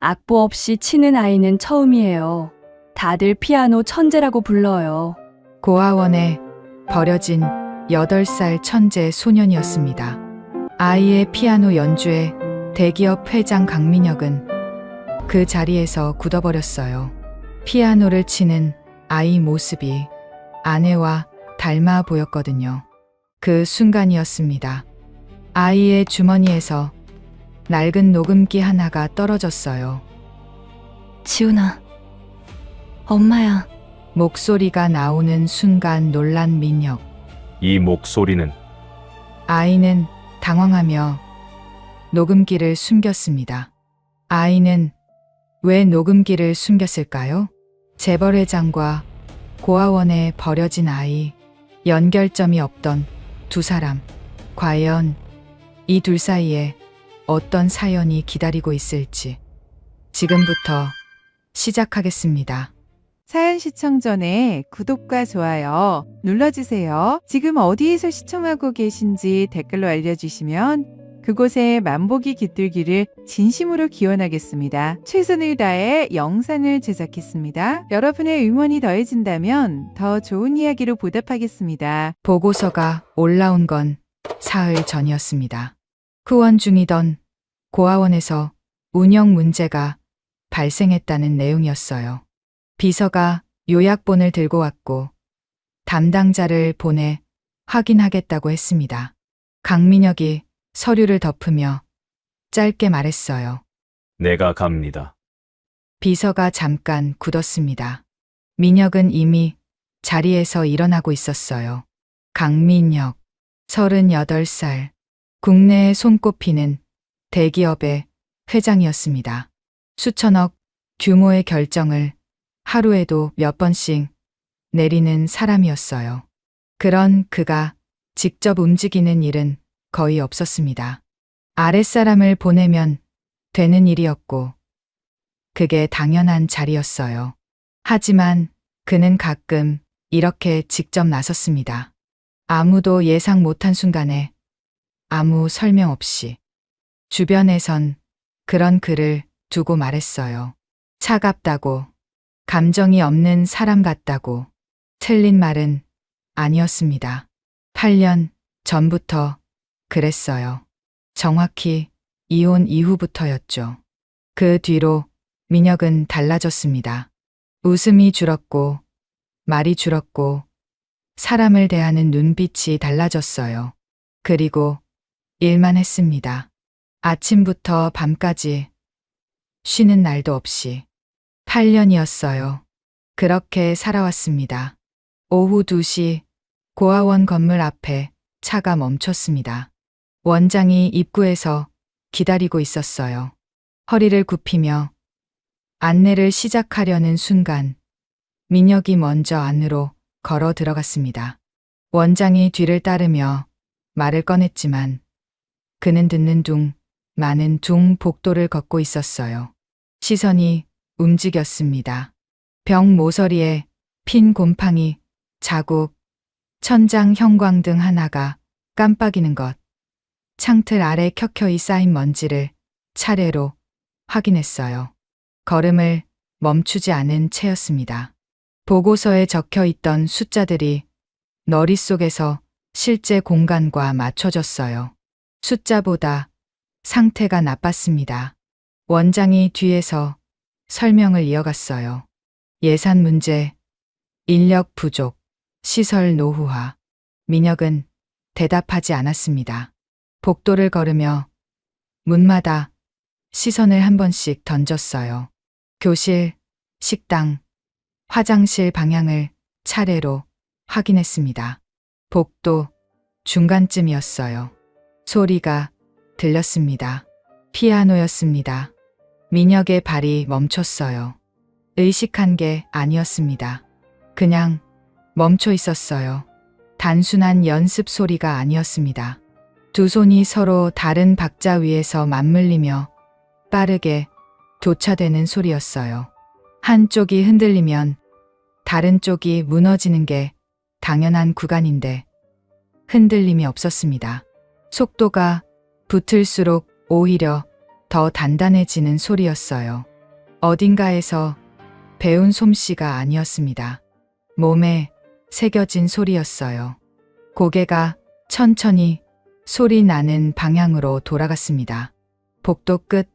악보 없이 치는 아이는 처음이에요. 다들 피아노 천재라고 불러요. 고아원에 버려진 8살 천재 소년이었습니다. 아이의 피아노 연주에 대기업 회장 강민혁은 그 자리에서 굳어버렸어요. 피아노를 치는 아이 모습이 아내와 닮아 보였거든요. 그 순간이었습니다. 아이의 주머니에서 낡은 녹음기 하나가 떨어졌어요. 지훈아, 엄마야. 목소리가 나오는 순간 놀란 민혁. 이 목소리는 아이는 당황하며 녹음기를 숨겼습니다. 아이는 왜 녹음기를 숨겼을까요? 재벌회장과 고아원에 버려진 아이, 연결점이 없던 두 사람. 과연 이 둘 사이에 어떤 사연이 기다리고 있을지 지금부터 시작하겠습니다. 사연 시청 전에 구독과 좋아요 눌러주세요. 지금 어디에서 시청하고 계신지 댓글로 알려주시면 그곳에 만복이 깃들기를 진심으로 기원하겠습니다. 최선을 다해 영상을 제작했습니다. 여러분의 응원이 더해진다면 더 좋은 이야기로 보답하겠습니다. 보고서가 올라온 건 사흘 전이었습니다. 후원 중이던 고아원에서 운영 문제가 발생했다는 내용이었어요. 비서가 요약본을 들고 왔고 담당자를 보내 확인하겠다고 했습니다. 강민혁이 서류를 덮으며 짧게 말했어요. 내가 갑니다. 비서가 잠깐 굳었습니다. 민혁은 이미 자리에서 일어나고 있었어요. 강민혁, 38살, 국내에 손꼽히는 대기업의 회장이었습니다. 수천억 규모의 결정을 하루에도 몇 번씩 내리는 사람이었어요. 그런 그가 직접 움직이는 일은 거의 없었습니다. 아랫사람을 보내면 되는 일이었고 그게 당연한 자리였어요. 하지만 그는 가끔 이렇게 직접 나섰습니다. 아무도 예상 못한 순간에 아무 설명 없이 주변에선 그런 그를 두고 말했어요. 차갑다고, 감정이 없는 사람 같다고. 틀린 말은 아니었습니다. 8년 전부터 그랬어요. 정확히 이혼 이후부터였죠. 그 뒤로 민혁은 달라졌습니다. 웃음이 줄었고, 말이 줄었고, 사람을 대하는 눈빛이 달라졌어요. 그리고 일만 했습니다. 아침부터 밤까지 쉬는 날도 없이. 8년이었어요. 그렇게 살아왔습니다. 오후 2시 고아원 건물 앞에 차가 멈췄습니다. 원장이 입구에서 기다리고 있었어요. 허리를 굽히며 안내를 시작하려는 순간 민혁이 먼저 안으로 걸어 들어갔습니다. 원장이 뒤를 따르며 말을 꺼냈지만 그는 듣는 둥 많은 복도를 걷고 있었어요. 시선이 움직였습니다. 벽 모서리에 핀 곰팡이, 자국, 천장 형광등 하나가 깜빡이는 것, 창틀 아래 켜켜이 쌓인 먼지를 차례로 확인했어요. 걸음을 멈추지 않은 채였습니다. 보고서에 적혀 있던 숫자들이 머릿속에서 실제 공간과 맞춰졌어요. 숫자보다 상태가 나빴습니다. 원장이 뒤에서 설명을 이어갔어요. 예산 문제, 인력 부족, 시설 노후화. 민혁은 대답하지 않았습니다. 복도를 걸으며 문마다 시선을 한 번씩 던졌어요. 교실, 식당, 화장실 방향을 차례로 확인했습니다. 복도 중간쯤이었어요. 소리가 들렸습니다. 피아노였습니다. 민혁의 발이 멈췄어요. 의식한 게 아니었습니다. 그냥 멈춰 있었어요. 단순한 연습 소리가 아니었습니다. 두 손이 서로 다른 박자 위에서 맞물리며 빠르게 교차되는 소리였어요. 한쪽이 흔들리면 다른 쪽이 무너지는 게 당연한 구간인데 흔들림이 없었습니다. 속도가 붙을수록 오히려 더 단단해지는 소리였어요. 어딘가에서 배운 솜씨가 아니었습니다. 몸에 새겨진 소리였어요. 고개가 천천히 소리 나는 방향으로 돌아갔습니다. 복도 끝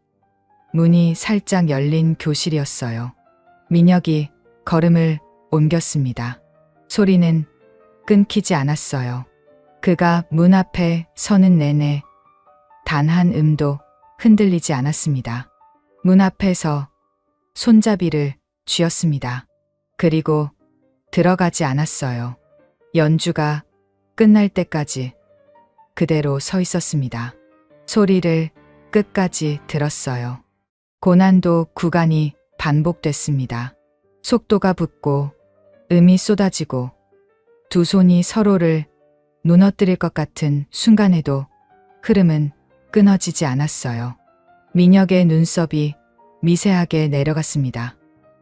문이 살짝 열린 교실이었어요. 민혁이 걸음을 옮겼습니다. 소리는 끊기지 않았어요. 그가 문 앞에 서는 내내 단 한 음도 흔들리지 않았습니다. 문 앞에서 손잡이를 쥐었습니다. 그리고 들어가지 않았어요. 연주가 끝날 때까지 그대로 서 있었습니다. 소리를 끝까지 들었어요. 고난도 구간이 반복됐습니다. 속도가 붙고 음이 쏟아지고 두 손이 서로를 무너뜨릴 것 같은 순간에도 흐름은 끊어지지 않았어요. 민혁의 눈썹이 미세하게 내려갔습니다.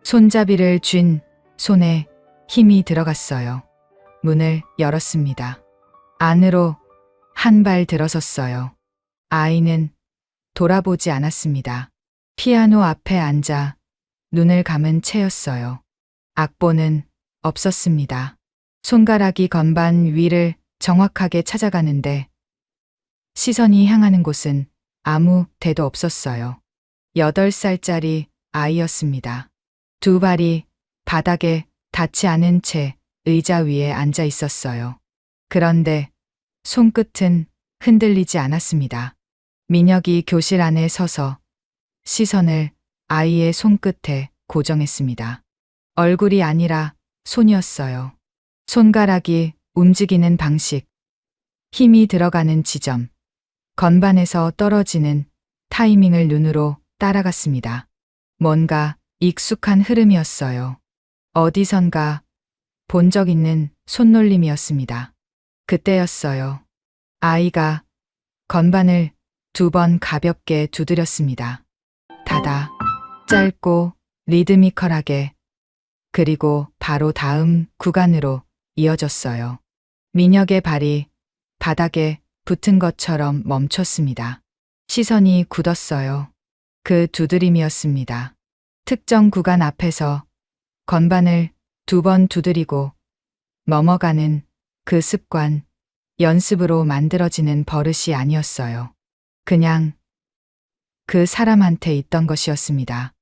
손잡이를 쥔 손에 힘이 들어갔어요. 문을 열었습니다. 안으로 한 발 들어섰어요. 아이는 돌아보지 않았습니다. 피아노 앞에 앉아 눈을 감은 채였어요. 악보는 없었습니다. 손가락이 건반 위를 정확하게 찾아가는데 시선이 향하는 곳은 아무 데도 없었어요. 8살짜리 아이였습니다. 두 발이 바닥에 닿지 않은 채 의자 위에 앉아 있었어요. 그런데 손끝은 흔들리지 않았습니다. 민혁이 교실 안에 서서 시선을 아이의 손끝에 고정했습니다. 얼굴이 아니라 손이었어요. 손가락이 움직이는 방식, 힘이 들어가는 지점, 건반에서 떨어지는 타이밍을 눈으로 따라갔습니다. 뭔가 익숙한 흐름이었어요. 어디선가 본 적 있는 손놀림이었습니다. 그때였어요. 아이가 건반을 2번 가볍게 두드렸습니다. 다다, 짧고 리드미컬하게, 그리고 바로 다음 구간으로 이어졌어요. 민혁의 발이 바닥에 붙은 것처럼 멈췄습니다. 시선이 굳었어요. 그 두드림이었습니다. 특정 구간 앞에서 건반을 2번 두드리고 넘어가는 그 습관, 연습으로 만들어지는 버릇이 아니었어요. 그냥 그 사람한테 있던 것이었습니다.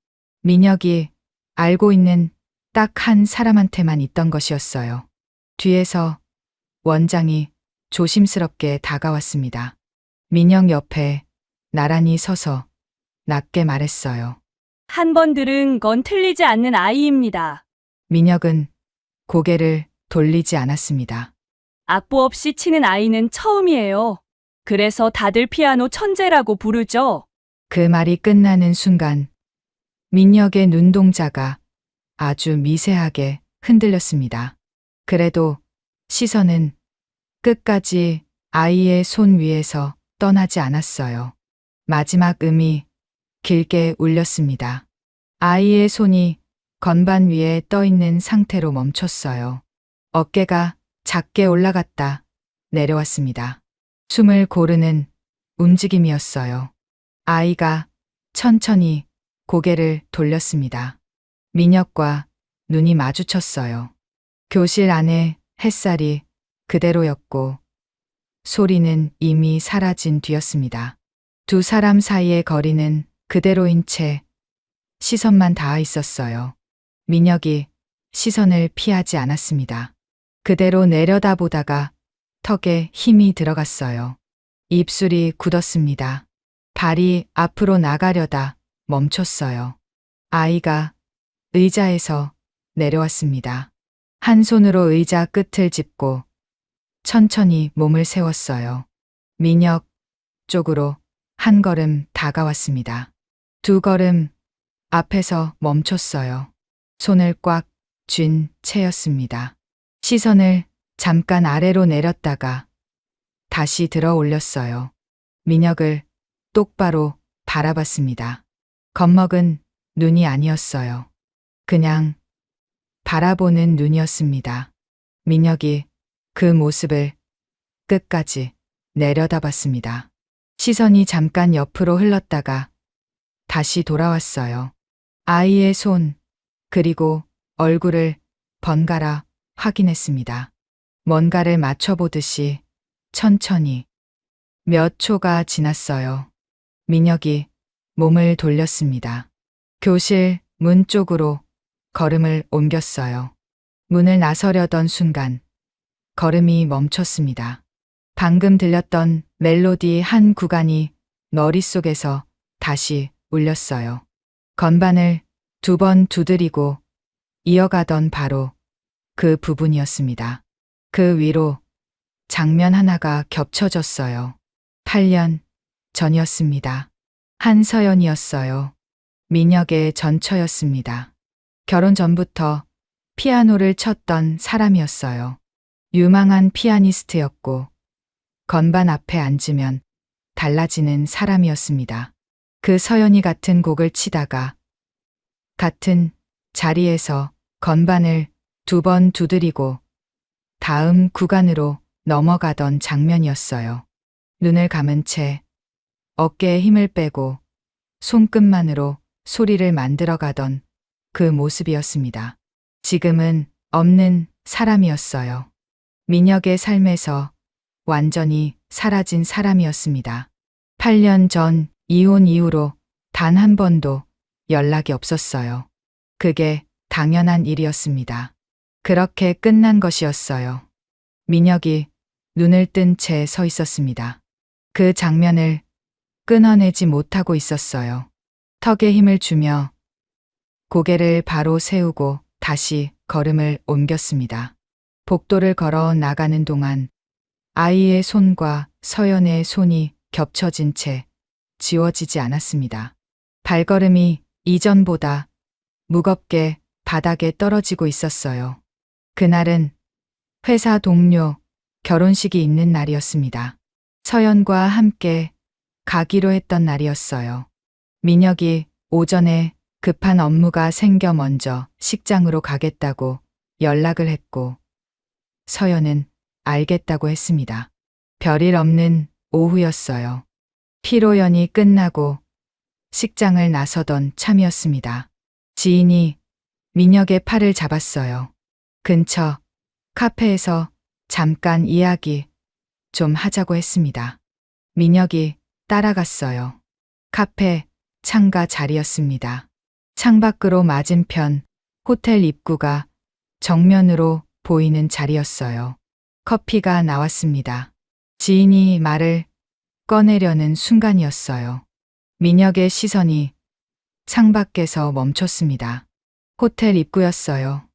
민혁이 알고 있는 딱 한 사람한테만 있던 것이었어요. 뒤에서 원장이 조심스럽게 다가왔습니다. 민혁 옆에 나란히 서서 낮게 말했어요. 한 번 들은 건 틀리지 않는 아이입니다. 민혁은 고개를 돌리지 않았습니다. 악보 없이 치는 아이는 처음이에요. 그래서 다들 피아노 천재라고 부르죠. 그 말이 끝나는 순간 민혁의 눈동자가 아주 미세하게 흔들렸습니다. 그래도 시선은 끝까지 아이의 손 위에서 떠나지 않았어요. 마지막 음이 길게 울렸습니다. 아이의 손이 건반 위에 떠 있는 상태로 멈췄어요. 어깨가 작게 올라갔다 내려왔습니다. 숨을 고르는 움직임이었어요. 아이가 천천히 고개를 돌렸습니다. 민혁과 눈이 마주쳤어요. 교실 안에 햇살이 그대로였고 소리는 이미 사라진 뒤였습니다. 두 사람 사이의 거리는 그대로인 채 시선만 닿아 있었어요. 민혁이 시선을 피하지 않았습니다. 그대로 내려다보다가 턱에 힘이 들어갔어요. 입술이 굳었습니다. 발이 앞으로 나가려다 멈췄어요. 아이가 의자에서 내려왔습니다. 한 손으로 의자 끝을 짚고 천천히 몸을 세웠어요. 민혁 쪽으로 한 걸음 다가왔습니다. 2걸음 앞에서 멈췄어요. 손을 꽉 쥔 채였습니다. 시선을 잠깐 아래로 내렸다가 다시 들어 올렸어요. 민혁을 똑바로 바라봤습니다. 겁먹은 눈이 아니었어요. 그냥 바라보는 눈이었습니다. 민혁이 그 모습을 끝까지 내려다봤습니다. 시선이 잠깐 옆으로 흘렀다가 다시 돌아왔어요. 아이의 손, 그리고 얼굴을 번갈아 확인했습니다. 뭔가를 맞춰보듯이 천천히 몇 초가 지났어요. 민혁이 몸을 돌렸습니다. 교실 문 쪽으로 걸음을 옮겼어요. 문을 나서려던 순간 걸음이 멈췄습니다. 방금 들렸던 멜로디 한 구간이 머릿속에서 다시 울렸어요. 건반을 2번 두드리고 이어가던 바로 그 부분이었습니다. 그 위로 장면 하나가 겹쳐졌어요. 8년 전이었습니다. 한서연이었어요. 민혁의 전처였습니다. 결혼 전부터 피아노를 쳤던 사람이었어요. 유망한 피아니스트였고 건반 앞에 앉으면 달라지는 사람이었습니다. 그 서연이 같은 곡을 치다가 같은 자리에서 건반을 2번 두드리고 다음 구간으로 넘어가던 장면이었어요. 눈을 감은 채 어깨에 힘을 빼고 손끝만으로 소리를 만들어가던 그 모습이었습니다. 지금은 없는 사람이었어요. 민혁의 삶에서 완전히 사라진 사람이었습니다. 8년 전 이혼 이후로 단 한 번도 연락이 없었어요. 그게 당연한 일이었습니다. 그렇게 끝난 것이었어요. 민혁이 눈을 뜬 채 서 있었습니다. 그 장면을 끊어내지 못하고 있었어요. 턱에 힘을 주며 고개를 바로 세우고 다시 걸음을 옮겼습니다. 복도를 걸어 나가는 동안 아이의 손과 서연의 손이 겹쳐진 채 지워지지 않았습니다. 발걸음이 이전보다 무겁게 바닥에 떨어지고 있었어요. 그날은 회사 동료 결혼식이 있는 날이었습니다. 서연과 함께 가기로 했던 날이었어요. 민혁이 오전에 급한 업무가 생겨 먼저 식장으로 가겠다고 연락을 했고 서연은 알겠다고 했습니다. 별일 없는 오후였어요. 피로연이 끝나고 식장을 나서던 참이었습니다. 지인이 민혁의 팔을 잡았어요. 근처 카페에서 잠깐 이야기 좀 하자고 했습니다. 민혁이 따라갔어요. 카페 창가 자리였습니다. 창밖으로 맞은편 호텔 입구가 정면으로 보이는 자리였어요. 커피가 나왔습니다. 지인이 말을 꺼내려는 순간이었어요. 민혁의 시선이 창밖에서 멈췄습니다. 호텔 입구였어요.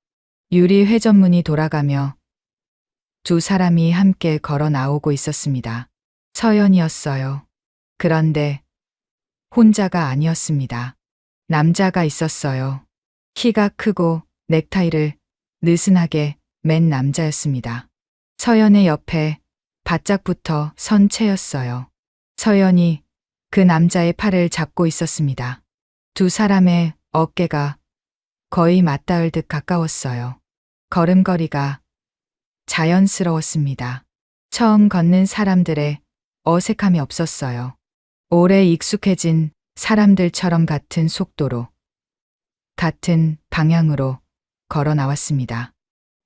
유리 회전문이 돌아가며 2 사람이 함께 걸어 나오고 있었습니다. 서연이었어요. 그런데 혼자가 아니었습니다. 남자가 있었어요. 키가 크고 넥타이를 느슨하게 맨 남자였습니다. 서연의 옆에 바짝붙어 선 채였어요. 서연이 그 남자의 팔을 잡고 있었습니다. 2 사람의 어깨가 거의 맞닿을 듯 가까웠어요. 걸음걸이가 자연스러웠습니다. 처음 걷는 사람들의 어색함이 없었어요. 오래 익숙해진 사람들처럼 같은 속도로, 같은 방향으로 걸어 나왔습니다.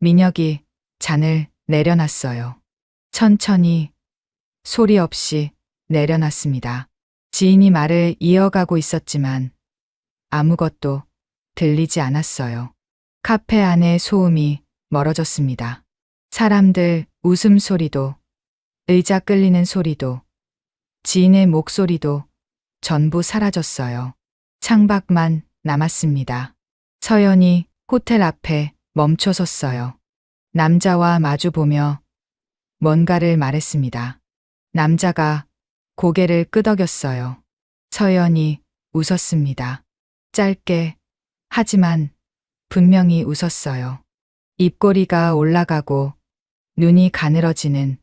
민혁이 잔을 내려놨어요. 천천히 소리 없이 내려놨습니다. 지인이 말을 이어가고 있었지만 아무것도 들리지 않았어요. 카페 안의 소음이 멀어졌습니다. 사람들 웃음소리도, 의자 끌리는 소리도, 지인의 목소리도 전부 사라졌어요. 창밖만 남았습니다. 서연이 호텔 앞에 멈춰섰어요. 남자와 마주보며 뭔가를 말했습니다. 남자가 고개를 끄덕였어요. 서연이 웃었습니다. 짧게, 하지만 분명히 웃었어요. 입꼬리가 올라가고 눈이 가늘어지는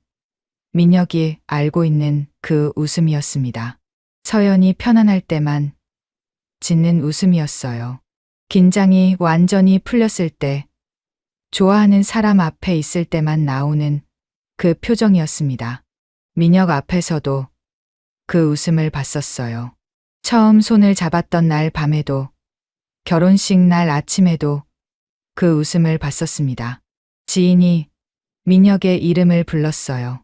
민혁이 알고 있는 그 웃음이었습니다. 서연이 편안할 때만 짓는 웃음이었어요. 긴장이 완전히 풀렸을 때, 좋아하는 사람 앞에 있을 때만 나오는 그 표정이었습니다. 민혁 앞에서도 그 웃음을 봤었어요. 처음 손을 잡았던 날 밤에도 결혼식 날 아침에도 그 웃음을 봤었습니다. 지인이 민혁의 이름을 불렀어요.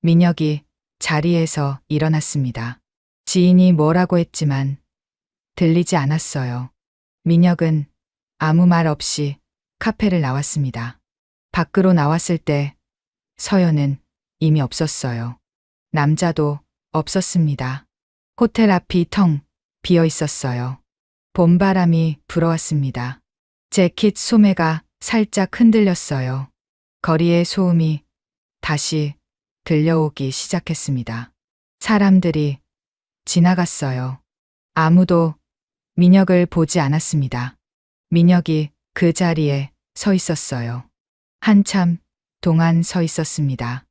민혁이 자리에서 일어났습니다. 지인이 뭐라고 했지만 들리지 않았어요. 민혁은 아무 말 없이 카페를 나왔습니다. 밖으로 나왔을 때 서연은 이미 없었어요. 남자도 없었습니다. 호텔 앞이 텅 비어 있었어요. 봄바람이 불어왔습니다. 재킷 소매가 살짝 흔들렸어요. 거리의 소음이 다시 들려오기 시작했습니다. 사람들이 지나갔어요. 아무도 민혁을 보지 않았습니다. 민혁이 그 자리에 서 있었어요. 한참 동안 서 있었습니다.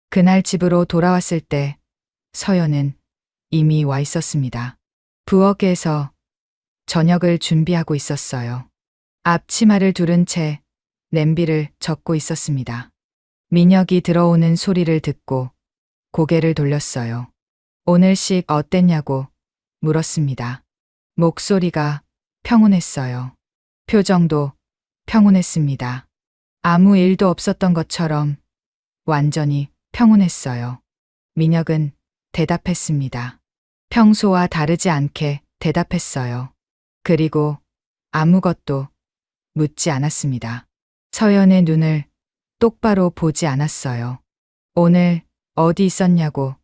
그날 집으로 돌아왔을 때 서연은 이미 와 있었습니다. 부엌에서 저녁을 준비하고 있었어요. 앞치마를 두른 채 냄비를 젓고 있었습니다. 민혁이 들어오는 소리를 듣고 고개를 돌렸어요. 오늘씩 어땠냐고 물었습니다. 목소리가 평온했어요. 표정도 평온했습니다. 아무 일도 없었던 것처럼 완전히 평온했어요. 민혁은 대답했습니다. 평소와 다르지 않게 대답했어요. 그리고 아무것도 묻지 않았습니다. 서연의 눈을 똑바로 보지 않았어요. 오늘 어디 있었냐고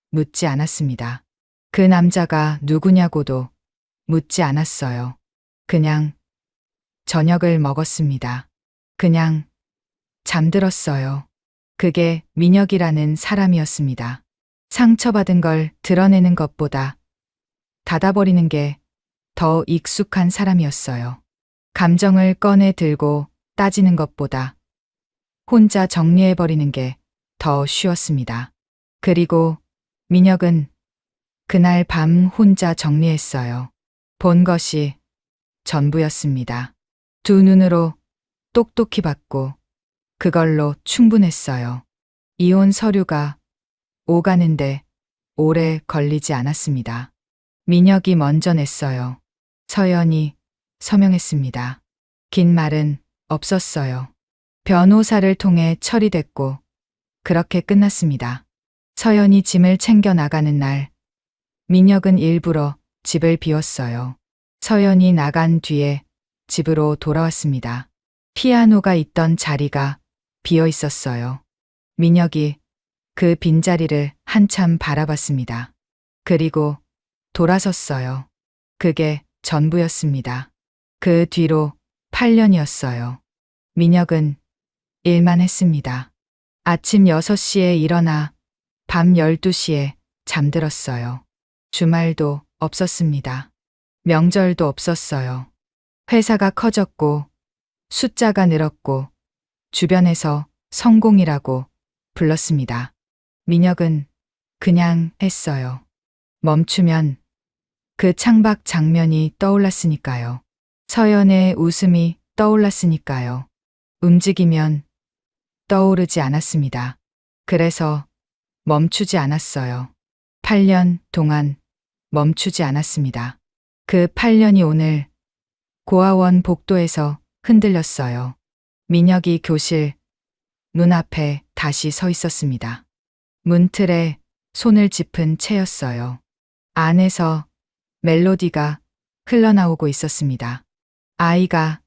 묻지 않았습니다. 그 남자가 누구냐고도 묻지 않았어요. 그냥 저녁을 먹었습니다. 그냥 잠들었어요. 그게 민혁이라는 사람이었습니다. 상처받은 걸 드러내는 것보다 닫아버리는 게 더 익숙한 사람이었어요. 감정을 꺼내 들고 따지는 것보다 혼자 정리해버리는 게 더 쉬웠습니다. 그리고 민혁은 그날 밤 혼자 정리했어요. 본 것이 전부였습니다. 두 눈으로 똑똑히 봤고 그걸로 충분했어요. 이혼 서류가 오가는데 오래 걸리지 않았습니다. 민혁이 먼저 냈어요. 서연이 서명했습니다. 긴 말은 없었어요. 변호사를 통해 처리됐고 그렇게 끝났습니다. 서연이 짐을 챙겨 나가는 날 민혁은 일부러 집을 비웠어요. 서연이 나간 뒤에 집으로 돌아왔습니다. 피아노가 있던 자리가 비어 있었어요. 민혁이 그 빈자리를 한참 바라봤습니다. 그리고 돌아섰어요. 그게 전부였습니다. 그 뒤로 8년이었어요. 민혁은 일만 했습니다. 아침 6시에 일어나 밤 12시에 잠들었어요. 주말도 없었습니다. 명절도 없었어요. 회사가 커졌고 숫자가 늘었고 주변에서 성공이라고 불렀습니다. 민혁은 그냥 했어요. 멈추면 그 창밖 장면이 떠올랐으니까요. 서연의 웃음이 떠올랐으니까요. 움직이면 떠오르지 않았습니다. 그래서 멈추지 않았어요. 8년 동안 멈추지 않았습니다. 그 8년이 오늘 고아원 복도에서 흔들렸어요. 민혁이 교실 문 앞에 다시 서 있었습니다. 문틀에 손을 짚은 채였어요. 안에서 멜로디가 흘러나오고 있었습니다. 아이가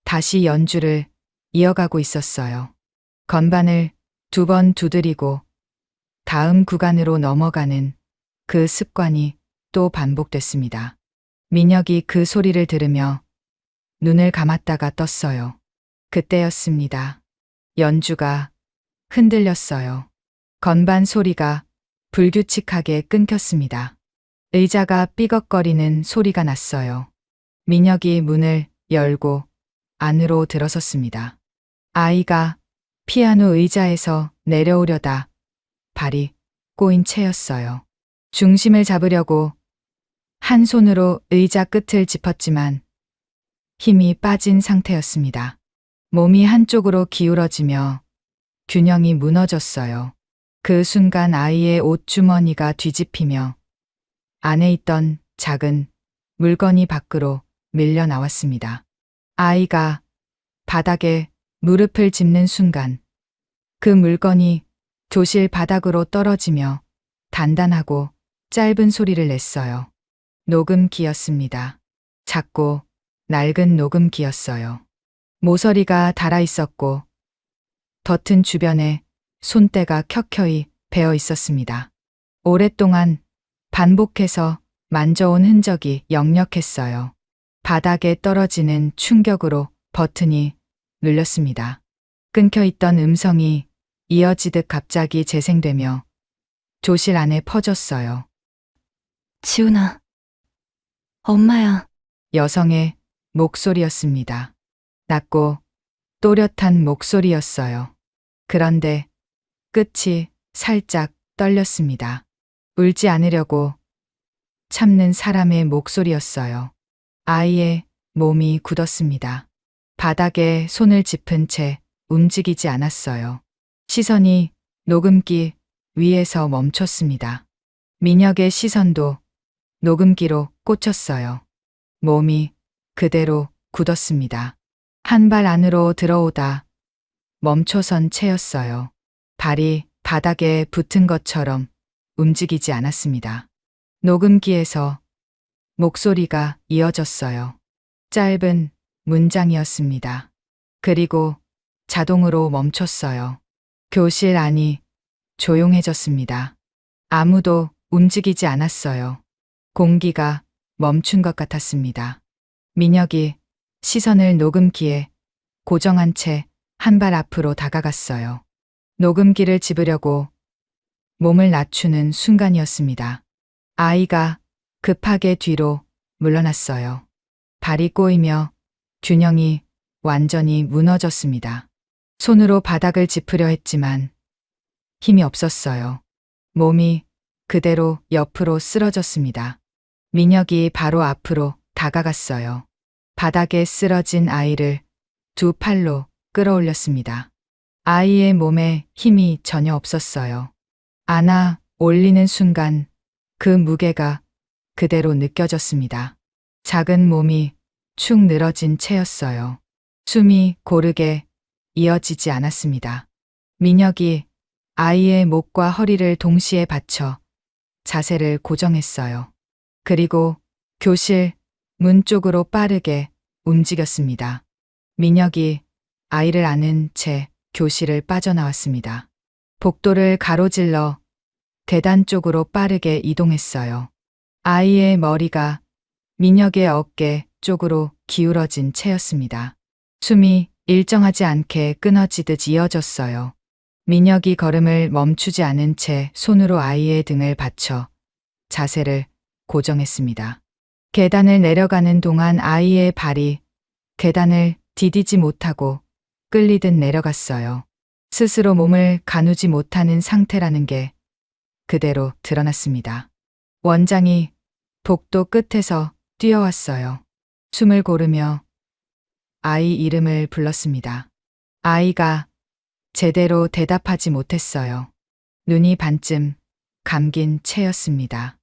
다시 연주를 이어가고 있었어요. 건반을 2번 두드리고 다음 구간으로 넘어가는 그 습관이 또 반복됐습니다. 민혁이 그 소리를 들으며 눈을 감았다가 떴어요. 그때였습니다. 연주가 흔들렸어요. 건반 소리가 불규칙하게 끊겼습니다. 의자가 삐걱거리는 소리가 났어요. 민혁이 문을 열고 안으로 들어섰습니다. 아이가 피아노 의자에서 내려오려다 발이 꼬인 채였어요. 중심을 잡으려고 한 손으로 의자 끝을 짚었지만 힘이 빠진 상태였습니다. 몸이 한쪽으로 기울어지며 균형이 무너졌어요. 그 순간 아이의 옷주머니가 뒤집히며 안에 있던 작은 물건이 밖으로 밀려 나왔습니다. 아이가 바닥에 무릎을 짚는 순간 그 물건이 교실 바닥으로 떨어지며 단단하고 짧은 소리를 냈어요. 녹음기였습니다. 작고 낡은 녹음기였어요. 모서리가 닳아 있었고 덧은 주변에 손때가 켜켜이 베어 있었습니다. 오랫동안 반복해서 만져온 흔적이 역력했어요. 바닥에 떨어지는 충격으로 버튼이 눌렸습니다. 끊겨있던 음성이 이어지듯 갑자기 재생되며 교실 안에 퍼졌어요. 지훈아. 엄마야. 여성의 목소리였습니다. 낮고 또렷한 목소리였어요. 그런데 끝이 살짝 떨렸습니다. 울지 않으려고 참는 사람의 목소리였어요. 아이의 몸이 굳었습니다. 바닥에 손을 짚은 채 움직이지 않았어요. 시선이 녹음기 위에서 멈췄습니다. 민혁의 시선도 녹음기로 꽂혔어요. 몸이 그대로 굳었습니다. 한 발 안으로 들어오다 멈춰선 채였어요. 발이 바닥에 붙은 것처럼 움직이지 않았습니다. 녹음기에서 목소리가 이어졌어요. 짧은 문장이었습니다. 그리고 자동으로 멈췄어요. 교실 안이 조용해졌습니다. 아무도 움직이지 않았어요. 공기가 멈춘 것 같았습니다. 민혁이 시선을 녹음기에 고정한 채 한 발 앞으로 다가갔어요. 녹음기를 집으려고 몸을 낮추는 순간이었습니다. 아이가 급하게 뒤로 물러났어요. 발이 꼬이며 균형이 완전히 무너졌습니다. 손으로 바닥을 짚으려 했지만 힘이 없었어요. 몸이 그대로 옆으로 쓰러졌습니다. 민혁이 바로 앞으로 다가갔어요. 바닥에 쓰러진 아이를 두 팔로 끌어올렸습니다. 아이의 몸에 힘이 전혀 없었어요. 안아 올리는 순간 그 무게가 그대로 느껴졌습니다. 작은 몸이 축 늘어진 채였어요. 숨이 고르게 이어지지 않았습니다. 민혁이 아이의 목과 허리를 동시에 받쳐 자세를 고정했어요. 그리고 교실 문 쪽으로 빠르게 움직였습니다. 민혁이 아이를 안은 채 교실을 빠져나왔습니다. 복도를 가로질러 계단 쪽으로 빠르게 이동했어요. 아이의 머리가 민혁의 어깨 쪽으로 기울어진 채였습니다. 숨이 일정하지 않게 끊어지듯 이어졌어요. 민혁이 걸음을 멈추지 않은 채 손으로 아이의 등을 받쳐 자세를 고정했습니다. 계단을 내려가는 동안 아이의 발이 계단을 디디지 못하고 끌리듯 내려갔어요. 스스로 몸을 가누지 못하는 상태라는 게 그대로 드러났습니다. 원장이 복도 끝에서 뛰어왔어요. 숨을 고르며 아이 이름을 불렀습니다. 아이가 제대로 대답하지 못했어요. 눈이 반쯤 감긴 채였습니다.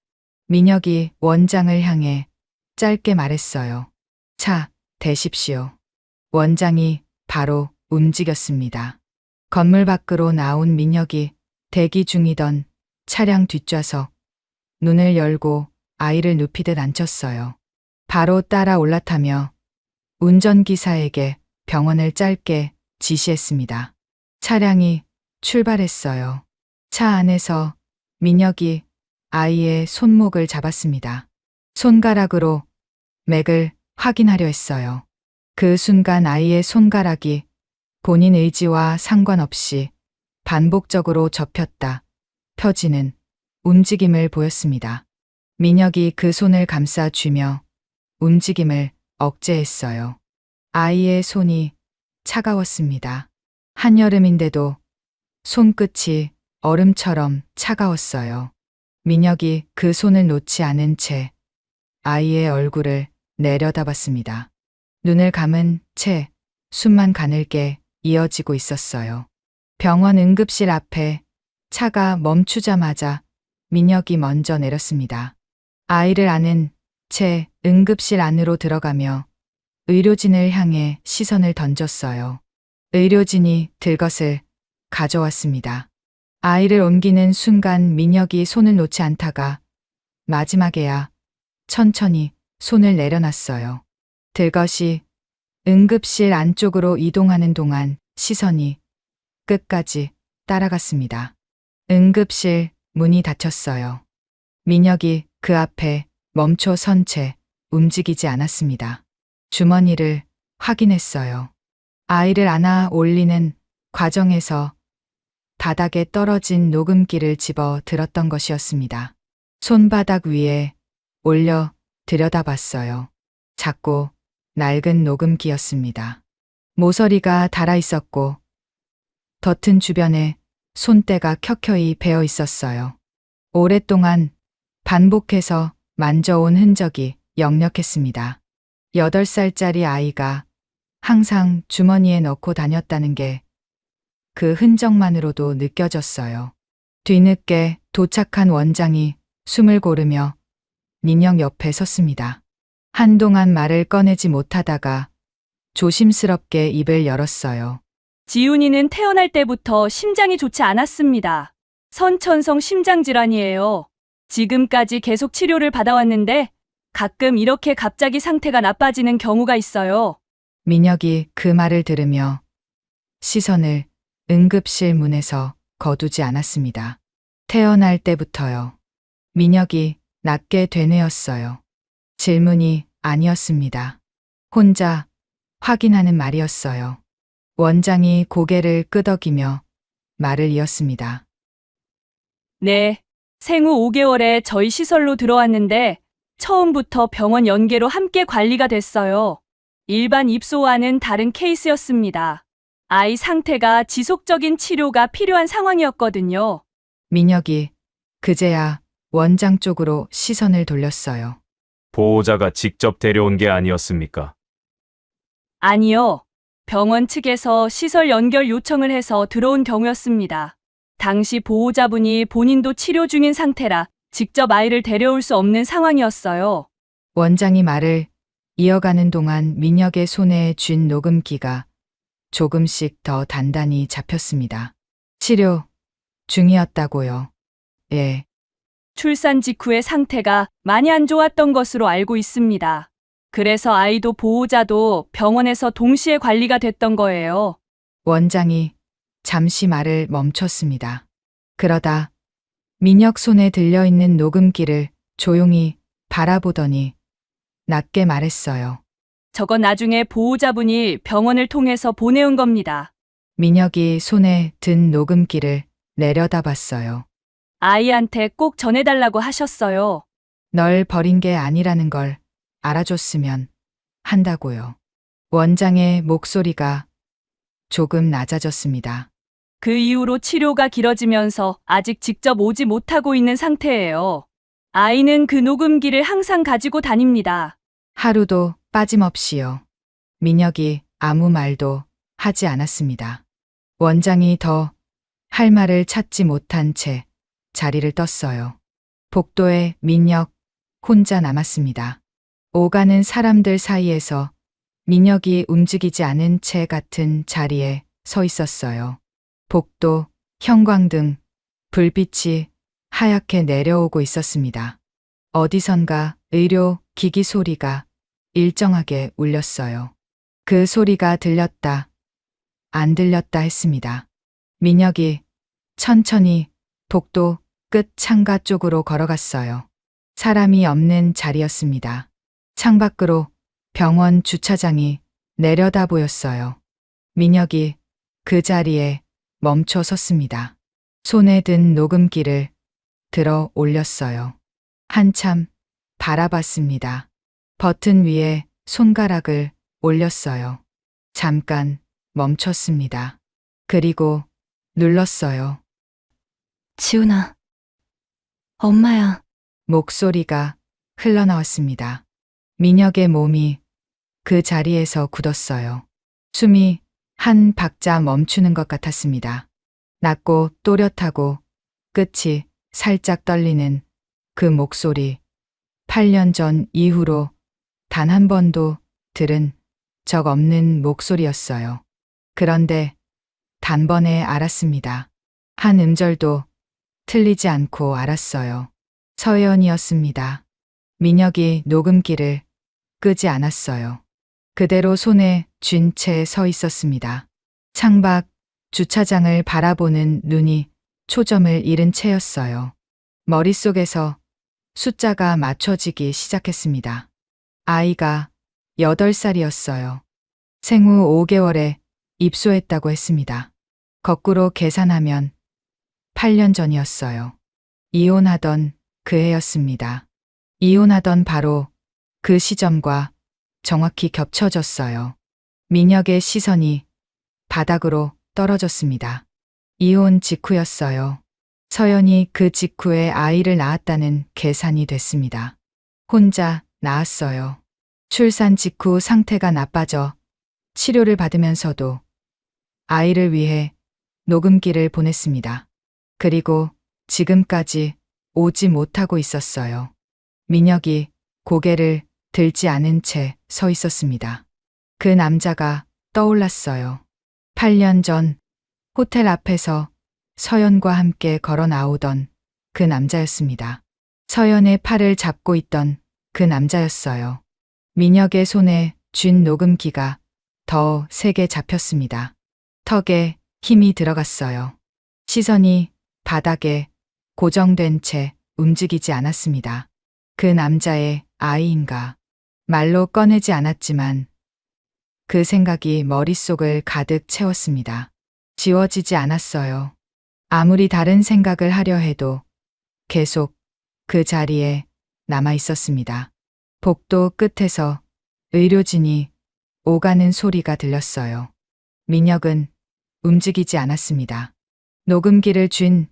민혁이 원장을 향해 짧게 말했어요. 차 대십시오. 원장이 바로 움직였습니다. 건물 밖으로 나온 민혁이 대기 중이던 차량 뒷좌석 눈을 열고 아이를 눕히듯 앉혔어요. 바로 따라 올라타며 운전기사에게 병원을 짧게 지시했습니다. 차량이 출발했어요. 차 안에서 민혁이 아이의 손목을 잡았습니다. 손가락으로 맥을 확인하려 했어요. 그 순간 아이의 손가락이 본인 의지와 상관없이 반복적으로 접혔다, 펴지는 움직임을 보였습니다. 민혁이 그 손을 감싸 쥐며 움직임을 억제했어요. 아이의 손이 차가웠습니다. 한여름인데도 손끝이 얼음처럼 차가웠어요. 민혁이 그 손을 놓지 않은 채 아이의 얼굴을 내려다봤습니다. 눈을 감은 채 숨만 가늘게 이어지고 있었어요. 병원 응급실 앞에 차가 멈추자마자 민혁이 먼저 내렸습니다. 아이를 안은 채 응급실 안으로 들어가며 의료진을 향해 시선을 던졌어요. 의료진이 들것을 가져왔습니다. 아이를 옮기는 순간 민혁이 손을 놓지 않다가 마지막에야 천천히 손을 내려놨어요. 들것이 응급실 안쪽으로 이동하는 동안 시선이 끝까지 따라갔습니다. 응급실 문이 닫혔어요. 민혁이 그 앞에 멈춰 선 채 움직이지 않았습니다. 주머니를 확인했어요. 아이를 안아 올리는 과정에서 바닥에 떨어진 녹음기를 집어 들었던 것이었습니다. 손바닥 위에 올려 들여다봤어요. 작고 낡은 녹음기였습니다. 모서리가 닳아 있었고 버튼 주변에 손때가 켜켜이 베어 있었어요. 오랫동안 반복해서 만져온 흔적이 역력했습니다. 8살짜리 아이가 항상 주머니에 넣고 다녔다는 게 그 흔적만으로도 느껴졌어요. 뒤늦게 도착한 원장이 숨을 고르며 민혁 옆에 섰습니다. 한동안 말을 꺼내지 못하다가 조심스럽게 입을 열었어요. 지훈이는 태어날 때부터 심장이 좋지 않았습니다. 선천성 심장질환이에요. 지금까지 계속 치료를 받아왔는데 가끔 이렇게 갑자기 상태가 나빠지는 경우가 있어요. 민혁이 그 말을 들으며 시선을 응급실 문에서 거두지 않았습니다. 태어날 때부터요. 민혁이 낮게 되뇌었어요. 질문이 아니었습니다. 혼자 확인하는 말이었어요. 원장이 고개를 끄덕이며 말을 이었습니다. 네, 생후 5개월에 저희 시설로 들어왔는데 처음부터 병원 연계로 함께 관리가 됐어요. 일반 입소와는 다른 케이스였습니다. 아이 상태가 지속적인 치료가 필요한 상황이었거든요. 민혁이 그제야 원장 쪽으로 시선을 돌렸어요. 보호자가 직접 데려온 게 아니었습니까? 아니요. 병원 측에서 시설 연결 요청을 해서 들어온 경우였습니다. 당시 보호자분이 본인도 치료 중인 상태라 직접 아이를 데려올 수 없는 상황이었어요. 원장이 말을 이어가는 동안 민혁의 손에 쥔 녹음기가 조금씩 더 단단히 잡혔습니다. 치료 중이었다고요. 예. 출산 직후의 상태가 많이 안 좋았던 것으로 알고 있습니다. 그래서 아이도 보호자도 병원에서 동시에 관리가 됐던 거예요. 원장이 잠시 말을 멈췄습니다. 그러다 민혁 손에 들려있는 녹음기를 조용히 바라보더니 낮게 말했어요. 저건 나중에 보호자분이 병원을 통해서 보내온 겁니다. 민혁이 손에 든 녹음기를 내려다봤어요. 아이한테 꼭 전해달라고 하셨어요. 널 버린 게 아니라는 걸 알아줬으면 한다고요. 원장의 목소리가 조금 낮아졌습니다. 그 이후로 치료가 길어지면서 아직 직접 오지 못하고 있는 상태예요. 아이는 그 녹음기를 항상 가지고 다닙니다. 하루도 빠짐없이요. 민혁이 아무 말도 하지 않았습니다. 원장이 더 할 말을 찾지 못한 채 자리를 떴어요. 복도에 민혁 혼자 남았습니다. 오가는 사람들 사이에서 민혁이 움직이지 않은 채 같은 자리에 서 있었어요. 복도, 형광등, 불빛이 하얗게 내려오고 있었습니다. 어디선가 의료 기기 소리가 일정하게 울렸어요. 그 소리가 들렸다, 안 들렸다 했습니다. 민혁이 천천히 복도 끝 창가 쪽으로 걸어갔어요. 사람이 없는 자리였습니다. 창밖으로 병원 주차장이 내려다 보였어요. 민혁이 그 자리에 멈춰 섰습니다. 손에 든 녹음기를 들어 올렸어요. 한참 바라봤습니다. 버튼 위에 손가락을 올렸어요. 잠깐 멈췄습니다. 그리고 눌렀어요. 지훈아. 엄마야. 목소리가 흘러나왔습니다. 민혁의 몸이 그 자리에서 굳었어요. 숨이 한 박자 멈추는 것 같았습니다. 낮고 또렷하고 끝이 살짝 떨리는 그 목소리. 8년 전 이후로 단 한 번도 들은 적 없는 목소리였어요. 그런데 단번에 알았습니다. 한 음절도 틀리지 않고 알았어요. 서연이었습니다. 민혁이 녹음기를 끄지 않았어요. 그대로 손에 쥔 채 서 있었습니다. 창밖 주차장을 바라보는 눈이 초점을 잃은 채였어요. 머릿속에서 숫자가 맞춰지기 시작했습니다. 아이가 8살이었어요. 생후 5개월에 입소했다고 했습니다. 거꾸로 계산하면 8년 전이었어요. 이혼하던 그 해였습니다. 이혼하던 바로 그 시점과 정확히 겹쳐졌어요. 민혁의 시선이 바닥으로 떨어졌습니다. 이혼 직후였어요. 서연이 그 직후에 아이를 낳았다는 계산이 됐습니다. 혼자 낳았어요. 출산 직후 상태가 나빠져 치료를 받으면서도 아이를 위해 녹음기를 보냈습니다. 그리고 지금까지 오지 못하고 있었어요. 민혁이 고개를 들지 않은 채 서 있었습니다. 그 남자가 떠올랐어요. 8년 전 호텔 앞에서 서연과 함께 걸어 나오던 그 남자였습니다. 서연의 팔을 잡고 있던 그 남자였어요. 민혁의 손에 쥔 녹음기가 더 세게 잡혔습니다. 턱에 힘이 들어갔어요. 시선이 바닥에 고정된 채 움직이지 않았습니다. 그 남자의 아이인가? 말로 꺼내지 않았지만 그 생각이 머릿속을 가득 채웠습니다. 지워지지 않았어요. 아무리 다른 생각을 하려 해도 계속 그 자리에 남아 있었습니다. 복도 끝에서 의료진이 오가는 소리가 들렸어요. 민혁은 움직이지 않았습니다. 녹음기를 쥔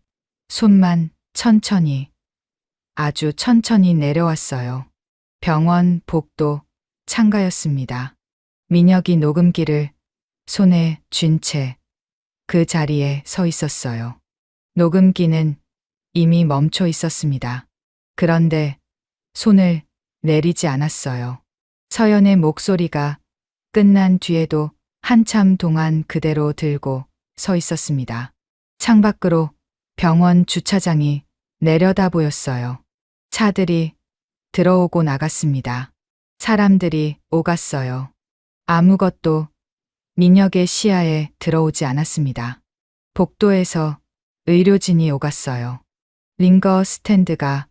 손만 천천히, 아주 천천히 내려왔어요. 병원 복도 창가였습니다. 민혁이 녹음기를 손에 쥔 채 그 자리에 서 있었어요. 녹음기는 이미 멈춰 있었습니다. 그런데 손을 내리지 않았어요. 서연의 목소리가 끝난 뒤에도 한참 동안 그대로 들고 서 있었습니다. 창밖으로 병원 주차장이 내려다 보였어요. 차들이 들어오고 나갔습니다. 사람들이 오갔어요. 아무것도 민혁의 시야에 들어오지 않았습니다. 복도에서 의료진이 오갔어요. 링거 스탠드가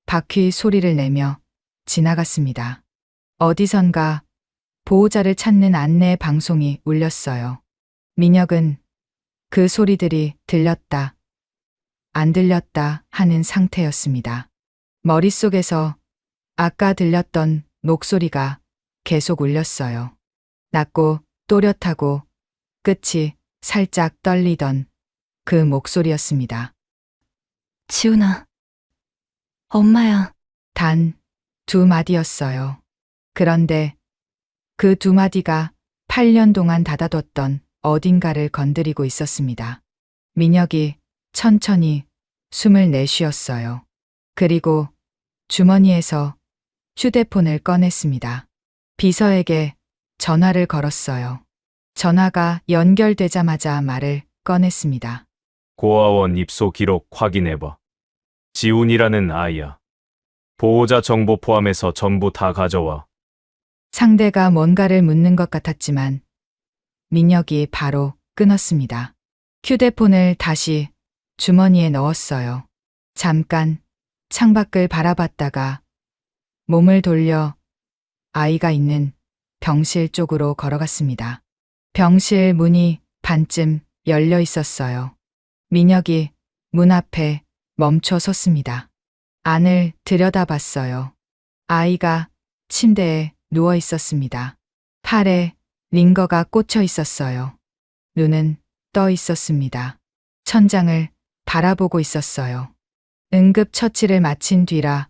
바퀴 소리를 내며 지나갔습니다. 어디선가 보호자를 찾는 안내 방송이 울렸어요. 민혁은 그 소리들이 들렸다, 안 들렸다 하는 상태였습니다. 머릿속에서 아까 들렸던 목소리가 계속 울렸어요. 낮고 또렷하고 끝이 살짝 떨리던 그 목소리였습니다. 지훈아. 엄마야. 단 2마디였어요. 그런데 그 2마디가 8년 동안 닫아뒀던 어딘가를 건드리고 있었습니다. 민혁이 천천히 숨을 내쉬었어요. 그리고 주머니에서 휴대폰을 꺼냈습니다. 비서에게 전화를 걸었어요. 전화가 연결되자마자 말을 꺼냈습니다. 고아원 입소 기록 확인해봐. 지훈이라는 아이야. 보호자 정보 포함해서 전부 다 가져와. 상대가 뭔가를 묻는 것 같았지만 민혁이 바로 끊었습니다. 휴대폰을 다시 주머니에 넣었어요. 잠깐 창밖을 바라봤다가 몸을 돌려 아이가 있는 병실 쪽으로 걸어갔습니다. 병실 문이 반쯤 열려 있었어요. 민혁이 문 앞에 멈춰 섰습니다. 안을 들여다봤어요. 아이가 침대에 누워 있었습니다. 팔에 링거가 꽂혀 있었어요. 눈은 떠 있었습니다. 천장을 바라보고 있었어요. 응급처치를 마친 뒤라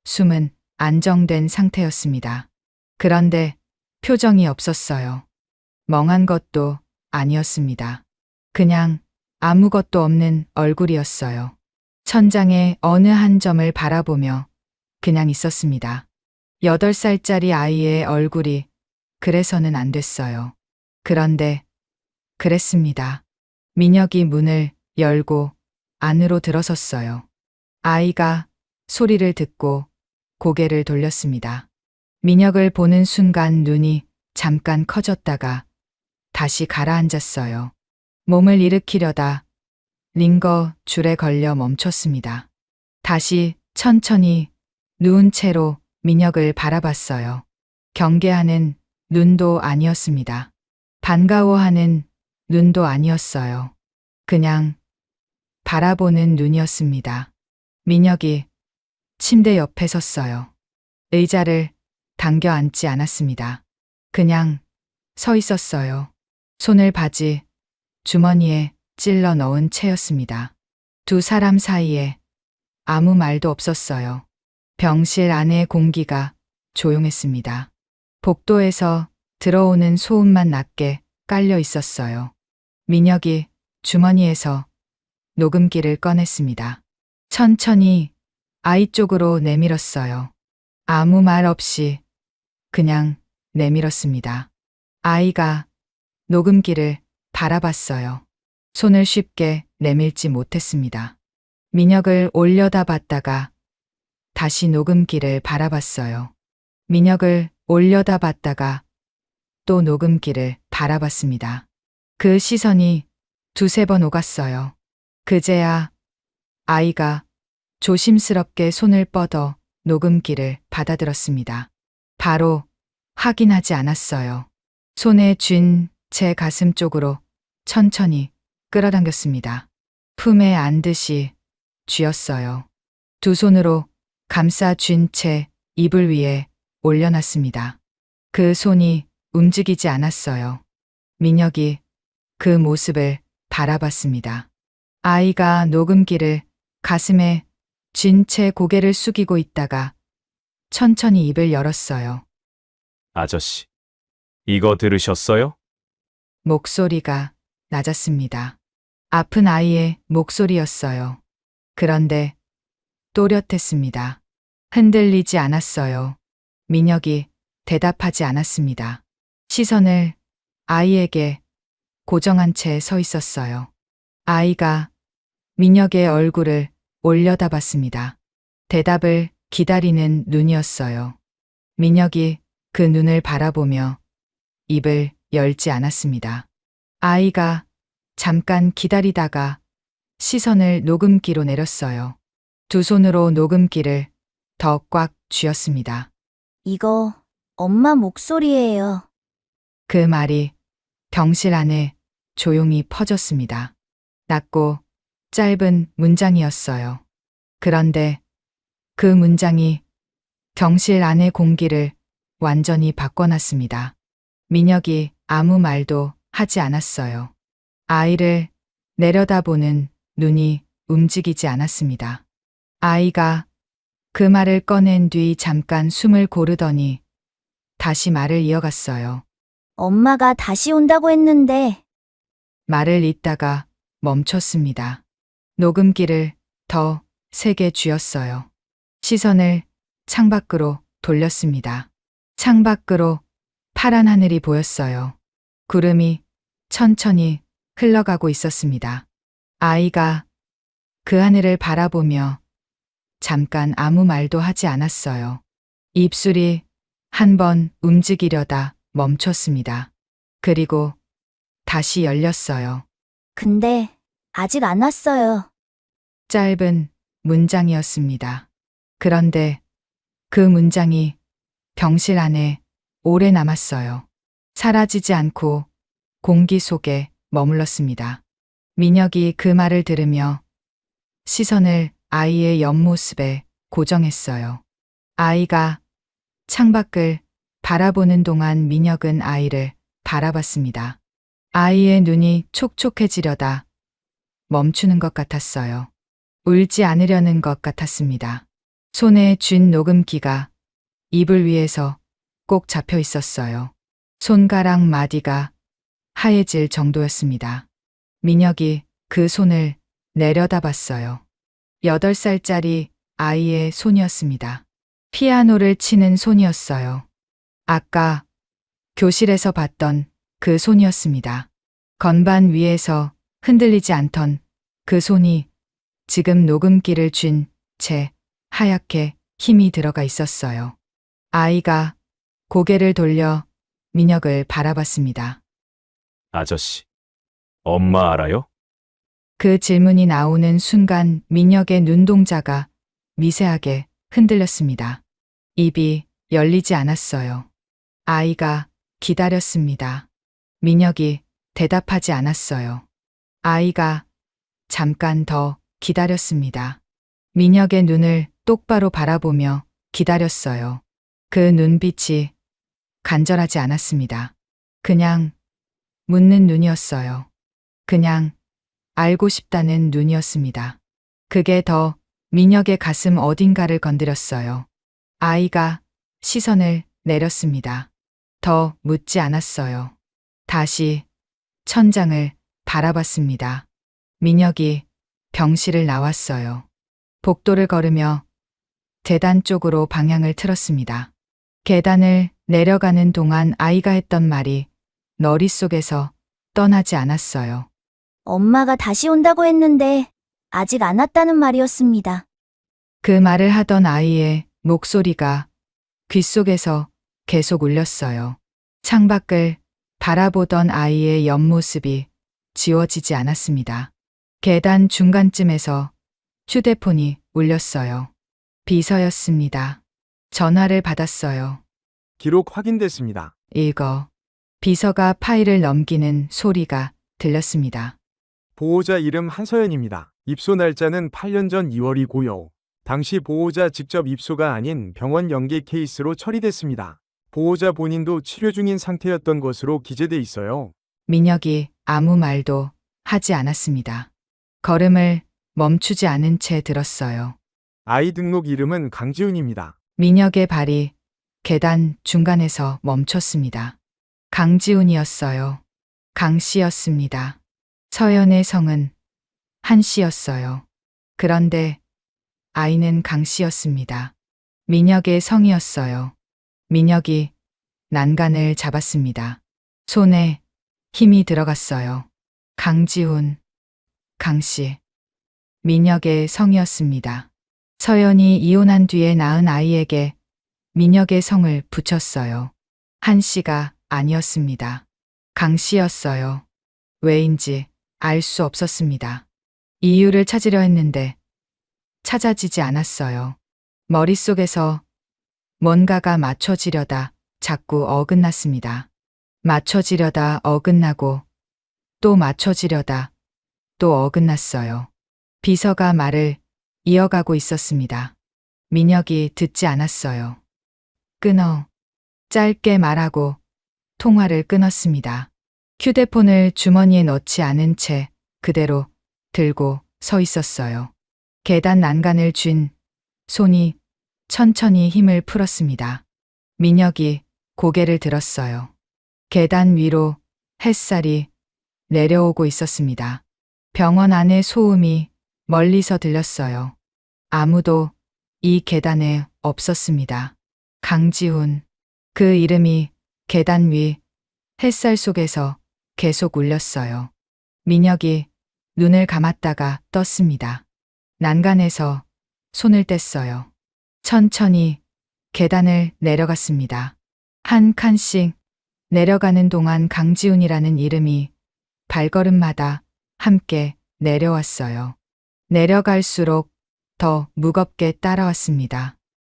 숨은 안정된 상태였습니다. 그런데 표정이 없었어요. 멍한 것도 아니었습니다. 그냥 아무것도 없는 얼굴이었어요. 천장의 어느 한 점을 바라보며 그냥 있었습니다. 8살짜리 아이의 얼굴이 그래서는 안 됐어요. 그런데 그랬습니다. 민혁이 문을 열고 안으로 들어섰어요. 아이가 소리를 듣고 고개를 돌렸습니다. 민혁을 보는 순간 눈이 잠깐 커졌다가 다시 가라앉았어요. 몸을 일으키려다 링거 줄에 걸려 멈췄습니다. 다시 천천히 누운 채로 민혁을 바라봤어요. 경계하는 눈도 아니었습니다. 반가워하는 눈도 아니었어요. 그냥 바라보는 눈이었습니다. 민혁이 침대 옆에 섰어요. 의자를 당겨 앉지 않았습니다. 그냥 서 있었어요. 손을 바지 주머니에 찔러 넣은 채였습니다. 두 사람 사이에 아무 말도 없었어요. 병실 안의 공기가 조용했습니다. 복도에서 들어오는 소음만 낮게 깔려 있었어요. 민혁이 주머니에서 녹음기를 꺼냈습니다. 천천히 아이 쪽으로 내밀었어요. 아무 말 없이 그냥 내밀었습니다. 아이가 녹음기를 바라봤어요. 손을 쉽게 내밀지 못했습니다. 민혁을 올려다 봤다가 다시 녹음기를 바라봤어요. 민혁을 올려다 봤다가 또 녹음기를 바라봤습니다. 그 시선이 두세 번 오갔어요. 그제야 아이가 조심스럽게 손을 뻗어 녹음기를 받아들었습니다. 바로 확인하지 않았어요. 손에 쥔 제 가슴 쪽으로 천천히 끌어당겼습니다. 품에 안듯이 쥐었어요. 두 손으로 감싸 쥔 채 이불 위에 올려놨습니다. 그 손이 움직이지 않았어요. 민혁이 그 모습을 바라봤습니다. 아이가 녹음기를 가슴에 쥔 채 고개를 숙이고 있다가 천천히 입을 열었어요. 아저씨, 이거 들으셨어요? 목소리가 낮았습니다. 아픈 아이의 목소리였어요. 그런데 또렷했습니다. 흔들리지 않았어요. 민혁이 대답하지 않았습니다. 시선을 아이에게 고정한 채 서 있었어요. 아이가 민혁의 얼굴을 올려다봤습니다. 대답을 기다리는 눈이었어요. 민혁이 그 눈을 바라보며 입을 열지 않았습니다. 아이가 잠깐 기다리다가 시선을 녹음기로 내렸어요. 두 손으로 녹음기를 더 꽉 쥐었습니다. 이거 엄마 목소리예요. 그 말이 병실 안에 조용히 퍼졌습니다. 낮고 짧은 문장이었어요. 그런데 그 문장이 병실 안의 공기를 완전히 바꿔놨습니다. 민혁이 아무 말도 하지 않았어요. 아이를 내려다보는 눈이 움직이지 않았습니다. 아이가 그 말을 꺼낸 뒤 잠깐 숨을 고르더니 다시 말을 이어갔어요. 엄마가 다시 온다고 했는데. 말을 잇다가 멈췄습니다. 녹음기를 더 세게 쥐었어요. 시선을 창밖으로 돌렸습니다. 창밖으로 파란 하늘이 보였어요. 구름이 천천히 흘러가고 있었습니다. 아이가 그 하늘을 바라보며 잠깐 아무 말도 하지 않았어요. 입술이 한 번 움직이려다 멈췄습니다. 그리고 다시 열렸어요. 근데 아직 안 왔어요. 짧은 문장이었습니다. 그런데 그 문장이 병실 안에 오래 남았어요. 사라지지 않고 공기 속에 머물렀습니다. 민혁이 그 말을 들으며 시선을 아이의 옆모습에 고정했어요. 아이가 창밖을 바라보는 동안 민혁은 아이를 바라봤습니다. 아이의 눈이 촉촉해지려다 멈추는 것 같았어요. 울지 않으려는 것 같았습니다. 손에 쥔 녹음기가 이불 위에서 꼭 잡혀 있었어요. 손가락 마디가 하얘질 정도였습니다. 민혁이 그 손을 내려다봤어요. 8살짜리 아이의 손이었습니다. 피아노를 치는 손이었어요. 아까 교실에서 봤던 그 손이었습니다. 건반 위에서 흔들리지 않던 그 손이 지금 녹음기를 쥔 채 하얗게 힘이 들어가 있었어요. 아이가 고개를 돌려 민혁을 바라봤습니다. 아저씨. 엄마 알아요? 그 질문이 나오는 순간 민혁의 눈동자가 미세하게 흔들렸습니다. 입이 열리지 않았어요. 아이가 기다렸습니다. 민혁이 대답하지 않았어요. 아이가 잠깐 더 기다렸습니다. 민혁의 눈을 똑바로 바라보며 기다렸어요. 그 눈빛이 간절하지 않았습니다. 그냥 묻는 눈이었어요. 그냥 알고 싶다는 눈이었습니다. 그게 더 민혁의 가슴 어딘가를 건드렸어요. 아이가 시선을 내렸습니다. 더 묻지 않았어요. 다시 천장을 바라봤습니다. 민혁이 병실을 나왔어요. 복도를 걸으며 계단 쪽으로 방향을 틀었습니다. 계단을 내려가는 동안 아이가 했던 말이 머릿속에서 떠나지 않았어요. 엄마가 다시 온다고 했는데 아직 안 왔다는 말이었습니다. 그 말을 하던 아이의 목소리가 귓속에서 계속 울렸어요. 창밖을 바라보던 아이의 옆모습이 지워지지 않았습니다. 계단 중간쯤에서 휴대폰이 울렸어요. 비서였습니다. 전화를 받았어요. 기록 확인됐습니다. 읽어. 비서가 파일을 넘기는 소리가 들렸습니다. 보호자 이름 한서연입니다. 입소 날짜는 8년 전 2월이고요. 당시 보호자 직접 입소가 아닌 병원 연계 케이스로 처리됐습니다. 보호자 본인도 치료 중인 상태였던 것으로 기재돼 있어요. 민혁이 아무 말도 하지 않았습니다. 걸음을 멈추지 않은 채 들었어요. 아이 등록 이름은 강지훈입니다. 민혁의 발이 계단 중간에서 멈췄습니다. 강지훈이었어요. 강씨였습니다. 서연의 성은 한씨였어요. 그런데 아이는 강씨였습니다. 민혁의 성이었어요. 민혁이 난간을 잡았습니다. 손에 힘이 들어갔어요. 강지훈, 강씨. 민혁의 성이었습니다. 서연이 이혼한 뒤에 낳은 아이에게 민혁의 성을 붙였어요. 한씨가 아니었습니다. 강씨였어요. 왜인지 알 수 없었습니다. 이유를 찾으려 했는데 찾아지지 않았어요. 머릿속에서 뭔가가 맞춰지려다 자꾸 어긋났습니다. 맞춰지려다 어긋나고 또 맞춰지려다 또 어긋났어요. 비서가 말을 이어가고 있었습니다. 민혁이 듣지 않았어요. 끊어. 짧게 말하고 통화를 끊었습니다. 휴대폰을 주머니에 넣지 않은 채 그대로 들고 서 있었어요. 계단 난간을 쥔 손이 천천히 힘을 풀었습니다. 민혁이 고개를 들었어요. 계단 위로 햇살이 내려오고 있었습니다. 병원 안의 소음이 멀리서 들렸어요. 아무도 이 계단에 없었습니다. 강지훈. 그 이름이 계단 위 햇살 속에서 계속 울렸어요. 민혁이 눈을 감았다가 떴습니다. 난간에서 손을 뗐어요. 천천히 계단을 내려갔습니다. 한 칸씩 내려가는 동안 강지훈이라는 이름이 발걸음마다 함께 내려왔어요. 내려갈수록 더 무겁게 따라왔습니다.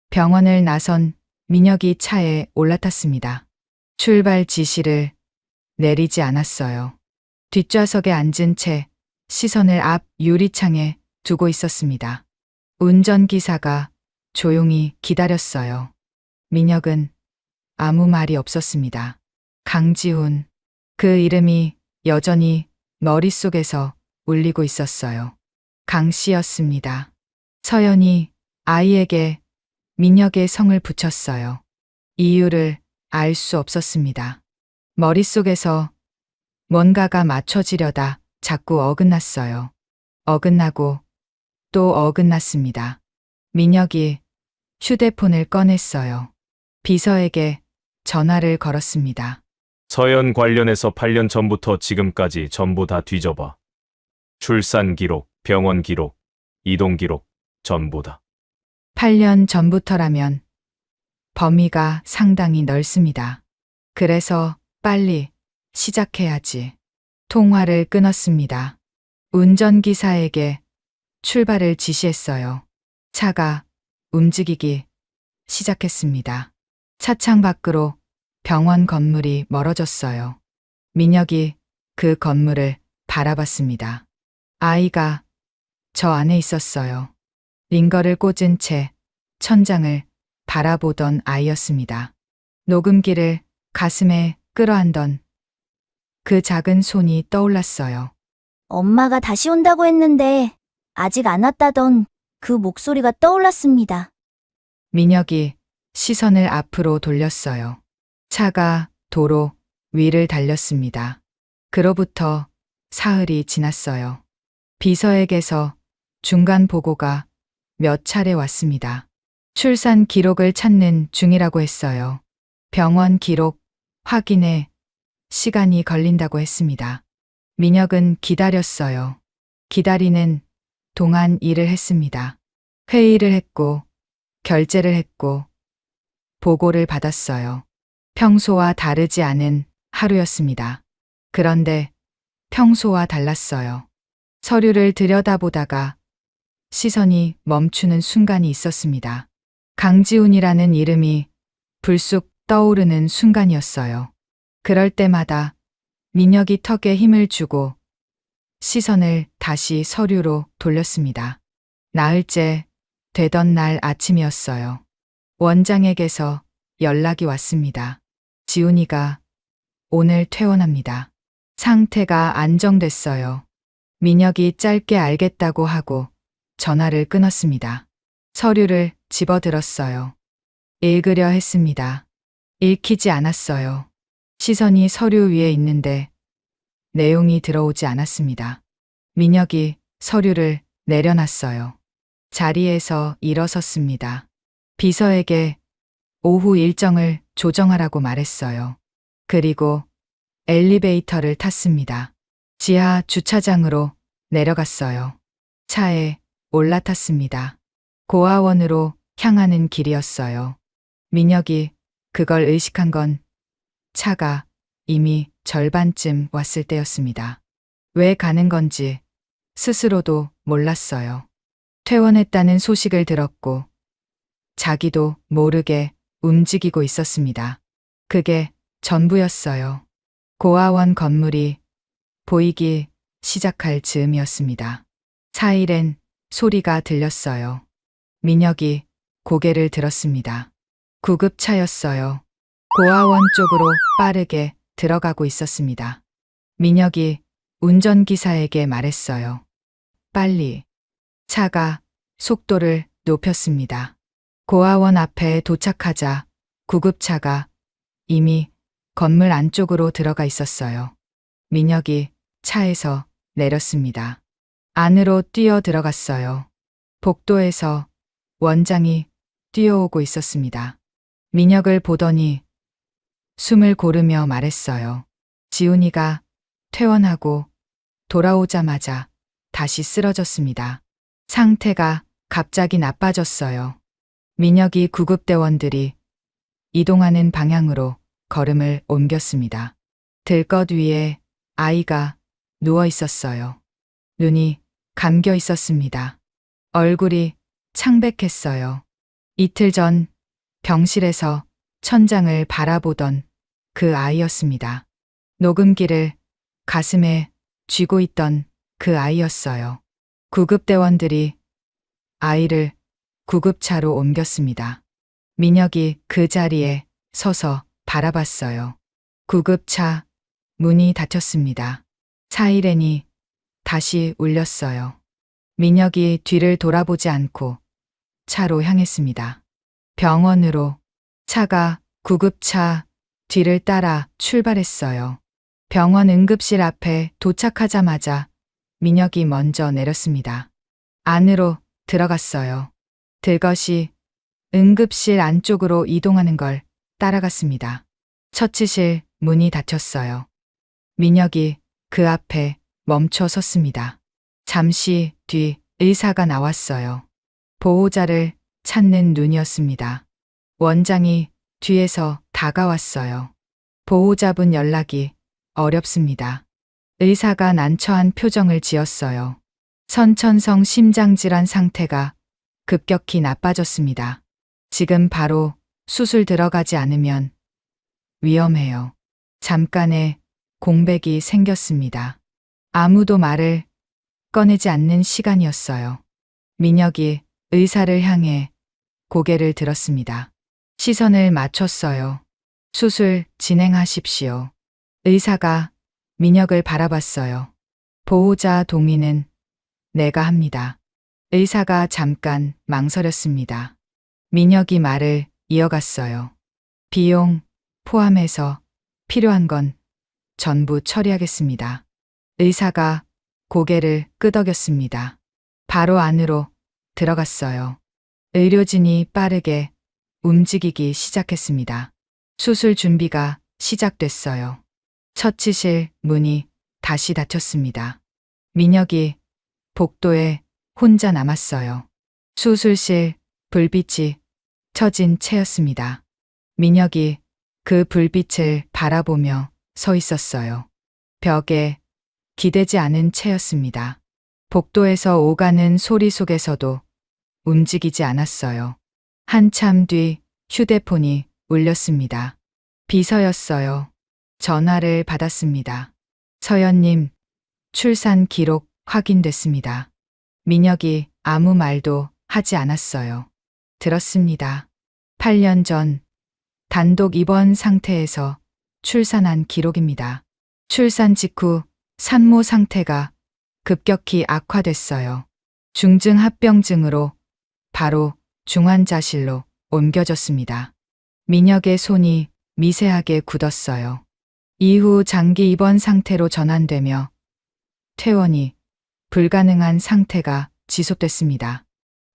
병원을 나선 민혁이 차에 올라탔습니다. 출발 지시를 내리지 않았어요. 뒷좌석에 앉은 채 시선을 앞 유리창에 두고 있었습니다. 운전기사가 조용히 기다렸어요. 민혁은 아무 말이 없었습니다. 강지훈. 그 이름이 여전히 머릿속에서 울리고 있었어요. 강씨였습니다. 서연이 아이에게 민혁의 성을 붙였어요. 이유를 알 수 없었습니다. 머릿속에서 뭔가가 맞춰지려다 자꾸 어긋났어요. 어긋나고 또 어긋났습니다. 민혁이 휴대폰을 꺼냈어요. 비서에게 전화를 걸었습니다. 서연 관련해서 8년 전부터 지금까지 전부 다 뒤져봐. 출산 기록, 병원 기록, 이동 기록, 전부 다. 8년 전부터라면 범위가 상당히 넓습니다. 그래서 빨리 시작해야지. 통화를 끊었습니다. 운전기사에게 출발을 지시했어요. 차가 움직이기 시작했습니다. 차창 밖으로 병원 건물이 멀어졌어요. 민혁이 그 건물을 바라봤습니다. 아이가 저 안에 있었어요. 링거를 꽂은 채 천장을 바라보던 아이였습니다. 녹음기를 가슴에 끌어안던 그 작은 손이 떠올랐어요. 엄마가 다시 온다고 했는데 아직 안 왔다던 그 목소리가 떠올랐습니다. 민혁이 시선을 앞으로 돌렸어요. 차가 도로 위를 달렸습니다. 그로부터 사흘이 지났어요. 비서에게서 중간 보고가 몇 차례 왔습니다. 출산 기록을 찾는 중이라고 했어요. 병원 기록 확인에 시간이 걸린다고 했습니다. 민혁은 기다렸어요. 기다리는 동안 일을 했습니다. 회의를 했고, 결제를 했고, 보고를 받았어요. 평소와 다르지 않은 하루였습니다. 그런데 평소와 달랐어요. 서류를 들여다보다가 시선이 멈추는 순간이 있었습니다. 강지훈이라는 이름이 불쑥 떠오르는 순간이었어요. 그럴 때마다 민혁이 턱에 힘을 주고 시선을 다시 서류로 돌렸습니다. 나흘째 되던 날 아침이었어요. 원장에게서 연락이 왔습니다. 지훈이가 오늘 퇴원합니다. 상태가 안정됐어요. 민혁이 짧게 알겠다고 하고 전화를 끊었습니다. 서류를 집어들었어요. 읽으려 했습니다. 읽히지 않았어요. 시선이 서류 위에 있는데 내용이 들어오지 않았습니다. 민혁이 서류를 내려놨어요. 자리에서 일어섰습니다. 비서에게 오후 일정을 조정하라고 말했어요. 그리고 엘리베이터를 탔습니다. 지하 주차장으로 내려갔어요. 차에 올라탔습니다. 고아원으로 향하는 길이었어요. 민혁이 그걸 의식한 건 차가 이미 절반쯤 왔을 때였습니다. 왜 가는 건지 스스로도 몰랐어요. 퇴원했다는 소식을 들었고 자기도 모르게 움직이고 있었습니다. 그게 전부였어요. 고아원 건물이 보이기 시작할 즈음이었습니다. 사이렌 소리가 들렸어요. 민혁이 고개를 들었습니다. 구급차였어요. 고아원 쪽으로 빠르게 들어가고 있었습니다. 민혁이 운전기사에게 말했어요. 빨리. 차가 속도를 높였습니다. 고아원 앞에 도착하자 구급차가 이미 건물 안쪽으로 들어가 있었어요. 민혁이 차에서 내렸습니다. 안으로 뛰어 들어갔어요. 복도에서 원장이 뛰어오고 있었습니다. 민혁을 보더니 숨을 고르며 말했어요. 지훈이가 퇴원하고 돌아오자마자 다시 쓰러졌습니다. 상태가 갑자기 나빠졌어요. 민혁이 구급대원들이 이동하는 방향으로 걸음을 옮겼습니다. 들것 위에 아이가 누워 있었어요. 눈이 감겨 있었습니다. 얼굴이 창백했어요. 이틀 전 병실에서 천장을 바라보던 그 아이였습니다. 녹음기를 가슴에 쥐고 있던 그 아이였어요. 구급대원들이 아이를 구급차로 옮겼습니다. 민혁이 그 자리에 서서 바라봤어요. 구급차 문이 닫혔습니다. 사이렌이 다시 울렸어요. 민혁이 뒤를 돌아보지 않고 차로 향했습니다. 병원으로. 차가 구급차 뒤를 따라 출발했어요. 병원 응급실 앞에 도착하자마자 민혁이 먼저 내렸습니다. 안으로 들어갔어요. 들것이 응급실 안쪽으로 이동하는 걸 따라갔습니다. 처치실 문이 닫혔어요. 민혁이 그 앞에 멈춰 섰습니다. 잠시 뒤 의사가 나왔어요. 보호자를 찾는 눈이었습니다. 원장이 뒤에서 다가왔어요. 보호자분 연락이 어렵습니다. 의사가 난처한 표정을 지었어요. 선천성 심장질환 상태가 급격히 나빠졌습니다. 지금 바로 수술 들어가지 않으면 위험해요. 잠깐의 공백이 생겼습니다. 아무도 말을 꺼내지 않는 시간이었어요. 민혁이 의사를 향해 고개를 들었습니다. 시선을 맞췄어요. 수술 진행하십시오. 의사가 민혁을 바라봤어요. 보호자 동의는 내가 합니다. 의사가 잠깐 망설였습니다. 민혁이 말을 이어갔어요. 비용 포함해서 필요한 건 전부 처리하겠습니다. 의사가 고개를 끄덕였습니다. 바로 안으로 들어갔어요. 의료진이 빠르게 움직이기 시작했습니다. 수술 준비가 시작됐어요. 처치실 문이 다시 닫혔습니다. 민혁이 복도에 혼자 남았어요. 수술실 불빛이 처진 채였습니다. 민혁이 그 불빛을 바라보며 서 있었어요. 벽에 기대지 않은 채였습니다. 복도에서 오가는 소리 속에서도 움직이지 않았어요. 한참 뒤 휴대폰이 울렸습니다. 비서였어요. 전화를 받았습니다. 서연님, 출산 기록 확인됐습니다. 민혁이 아무 말도 하지 않았어요. 들었습니다. 8년 전 단독 입원 상태에서 출산한 기록입니다. 출산 직후 산모 상태가 급격히 악화됐어요. 중증 합병증으로 바로 중환자실로 옮겨졌습니다. 민혁의 손이 미세하게 굳었어요. 이후 장기 입원 상태로 전환되며 퇴원이 불가능한 상태가 지속됐습니다.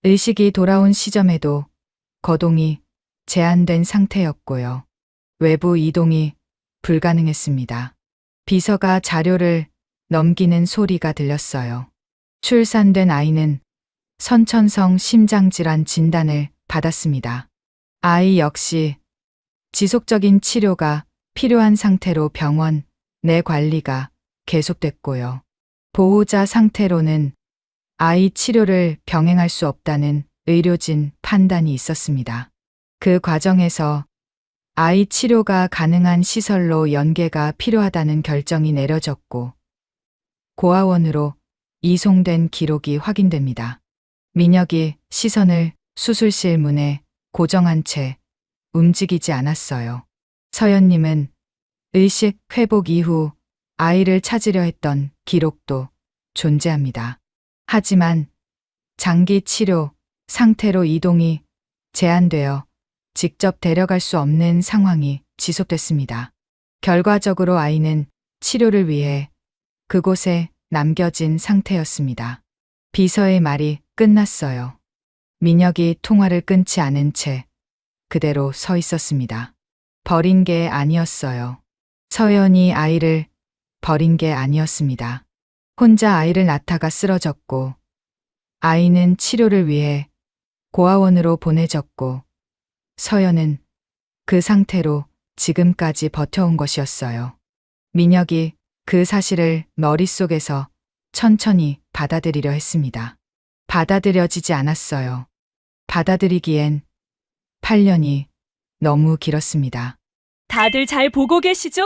의식이 돌아온 시점에도 거동이 제한된 상태였고요. 외부 이동이 불가능했습니다. 비서가 자료를 넘기는 소리가 들렸어요. 출산된 아이는 선천성 심장질환 진단을 받았습니다. 아이 역시 지속적인 치료가 필요한 상태로 병원 내 관리가 계속됐고요. 보호자 상태로는 아이 치료를 병행할 수 없다는 의료진 판단이 있었습니다. 그 과정에서 아이 치료가 가능한 시설로 연계가 필요하다는 결정이 내려졌고 고아원으로 이송된 기록이 확인됩니다. 민혁이 시선을 수술실 문에 고정한 채 움직이지 않았어요. 서연님은 의식 회복 이후 아이를 찾으려 했던 기록도 존재합니다. 하지만 장기 치료 상태로 이동이 제한되어 직접 데려갈 수 없는 상황이 지속됐습니다. 결과적으로 아이는 치료를 위해 그곳에 남겨진 상태였습니다. 비서의 말이 끝났어요. 민혁이 통화를 끊지 않은 채 그대로 서 있었습니다. 버린 게 아니었어요. 서연이 아이를 버린 게 아니었습니다. 혼자 아이를 낳다가 쓰러졌고 아이는 치료를 위해 고아원으로 보내졌고 서연은 그 상태로 지금까지 버텨온 것이었어요. 민혁이 그 사실을 머릿속에서 천천히 받아들이려 했습니다. 받아들여지지 않았어요. 받아들이기엔 8년이 너무 길었습니다. 다들 잘 보고 계시죠?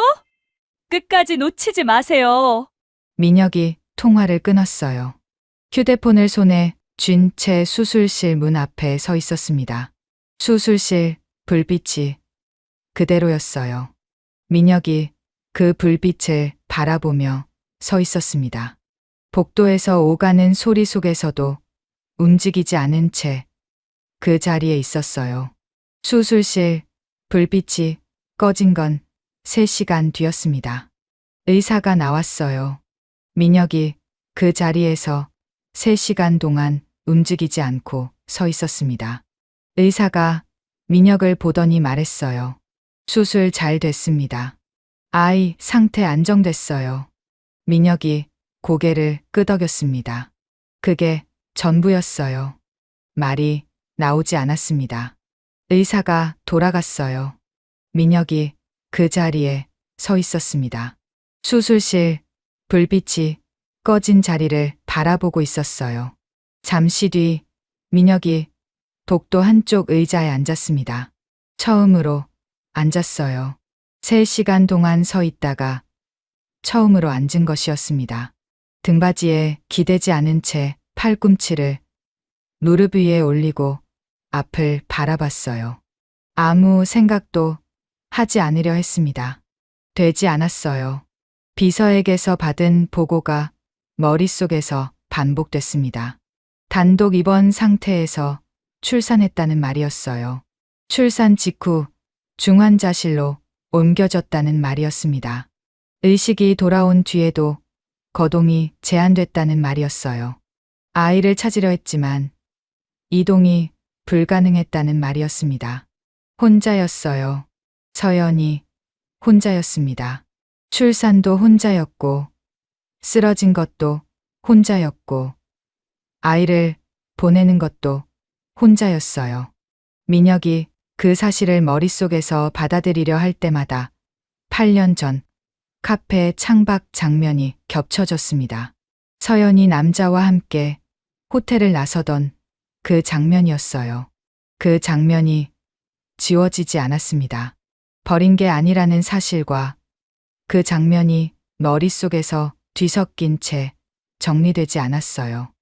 끝까지 놓치지 마세요. 민혁이 통화를 끊었어요. 휴대폰을 손에 쥔 채 수술실 문 앞에 서 있었습니다. 수술실 불빛이 그대로였어요. 민혁이 그 불빛을 바라보며 서 있었습니다. 복도에서 오가는 소리 속에서도 움직이지 않은 채 그 자리에 있었어요. 수술실 불빛이 꺼진 건 3시간 뒤였습니다. 의사가 나왔어요. 민혁이 그 자리에서 3시간 동안 움직이지 않고 서 있었습니다. 의사가 민혁을 보더니 말했어요. 수술 잘 됐습니다. 아이 상태 안정됐어요. 민혁이 고개를 끄덕였습니다. 그게 전부였어요. 말이 나오지 않았습니다. 의사가 돌아갔어요. 민혁이 그 자리에 서 있었습니다. 수술실 불빛이 꺼진 자리를 바라보고 있었어요. 잠시 뒤 민혁이 복도 한쪽 의자에 앉았습니다. 처음으로 앉았어요. 3시간 동안 서 있다가 처음으로 앉은 것이었습니다. 등받이에 기대지 않은 채 팔꿈치를 무릎 위에 올리고 앞을 바라봤어요. 아무 생각도 하지 않으려 했습니다. 되지 않았어요. 비서에게서 받은 보고가 머릿속에서 반복됐습니다. 단독 입원 상태에서 출산했다는 말이었어요. 출산 직후 중환자실로 옮겨졌다는 말이었습니다. 의식이 돌아온 뒤에도 거동이 제한됐다는 말이었어요. 아이를 찾으려 했지만 이동이 불가능했다는 말이었습니다. 혼자였어요. 서연이 혼자였습니다. 출산도 혼자였고 쓰러진 것도 혼자였고 아이를 보내는 것도 혼자였어요. 민혁이 그 사실을 머릿속에서 받아들이려 할 때마다 8년 전 카페 창밖 장면이 겹쳐졌습니다. 서연이 남자와 함께 호텔을 나서던 그 장면이었어요. 그 장면이 지워지지 않았습니다. 버린 게 아니라는 사실과 그 장면이 머릿속에서 뒤섞인 채 정리되지 않았어요.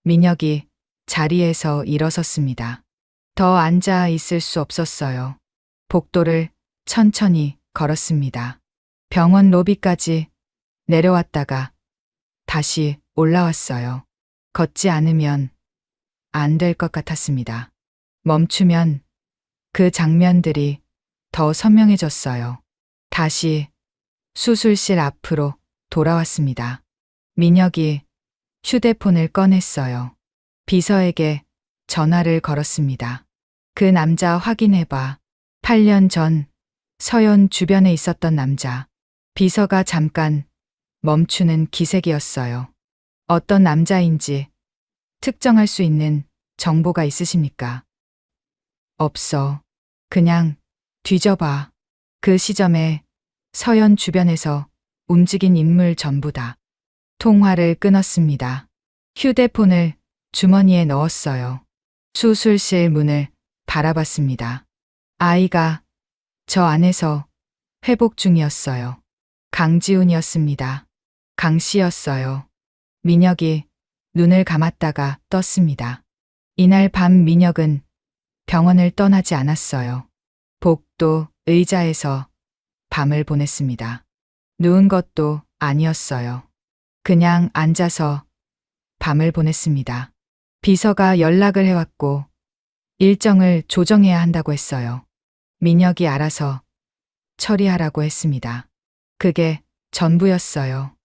민혁이 자리에서 일어섰습니다. 더 앉아 있을 수 없었어요. 복도를 천천히 걸었습니다. 병원 로비까지 내려왔다가 다시 올라왔어요. 걷지 않으면 안 될 것 같았습니다. 멈추면 그 장면들이 더 선명해졌어요. 다시 수술실 앞으로 돌아왔습니다. 민혁이 휴대폰을 꺼냈어요. 비서에게 전화를 걸었습니다. 그 남자 확인해봐. 8년 전 서연 주변에 있었던 남자. 비서가 잠깐 멈추는 기색이었어요. 어떤 남자인지 특정할 수 있는 정보가 있으십니까? 없어. 그냥 뒤져봐. 그 시점에 서연 주변에서 움직인 인물 전부다. 통화를 끊었습니다. 휴대폰을 주머니에 넣었어요. 수술실 문을 바라봤습니다. 아이가 저 안에서 회복 중이었어요. 강지훈이었습니다. 강 씨였어요. 민혁이 눈을 감았다가 떴습니다. 이날 밤 민혁은 병원을 떠나지 않았어요. 복도 의자에서 밤을 보냈습니다. 누운 것도 아니었어요. 그냥 앉아서 밤을 보냈습니다. 비서가 연락을 해왔고 일정을 조정해야 한다고 했어요. 민혁이 알아서 처리하라고 했습니다. 그게 전부였어요.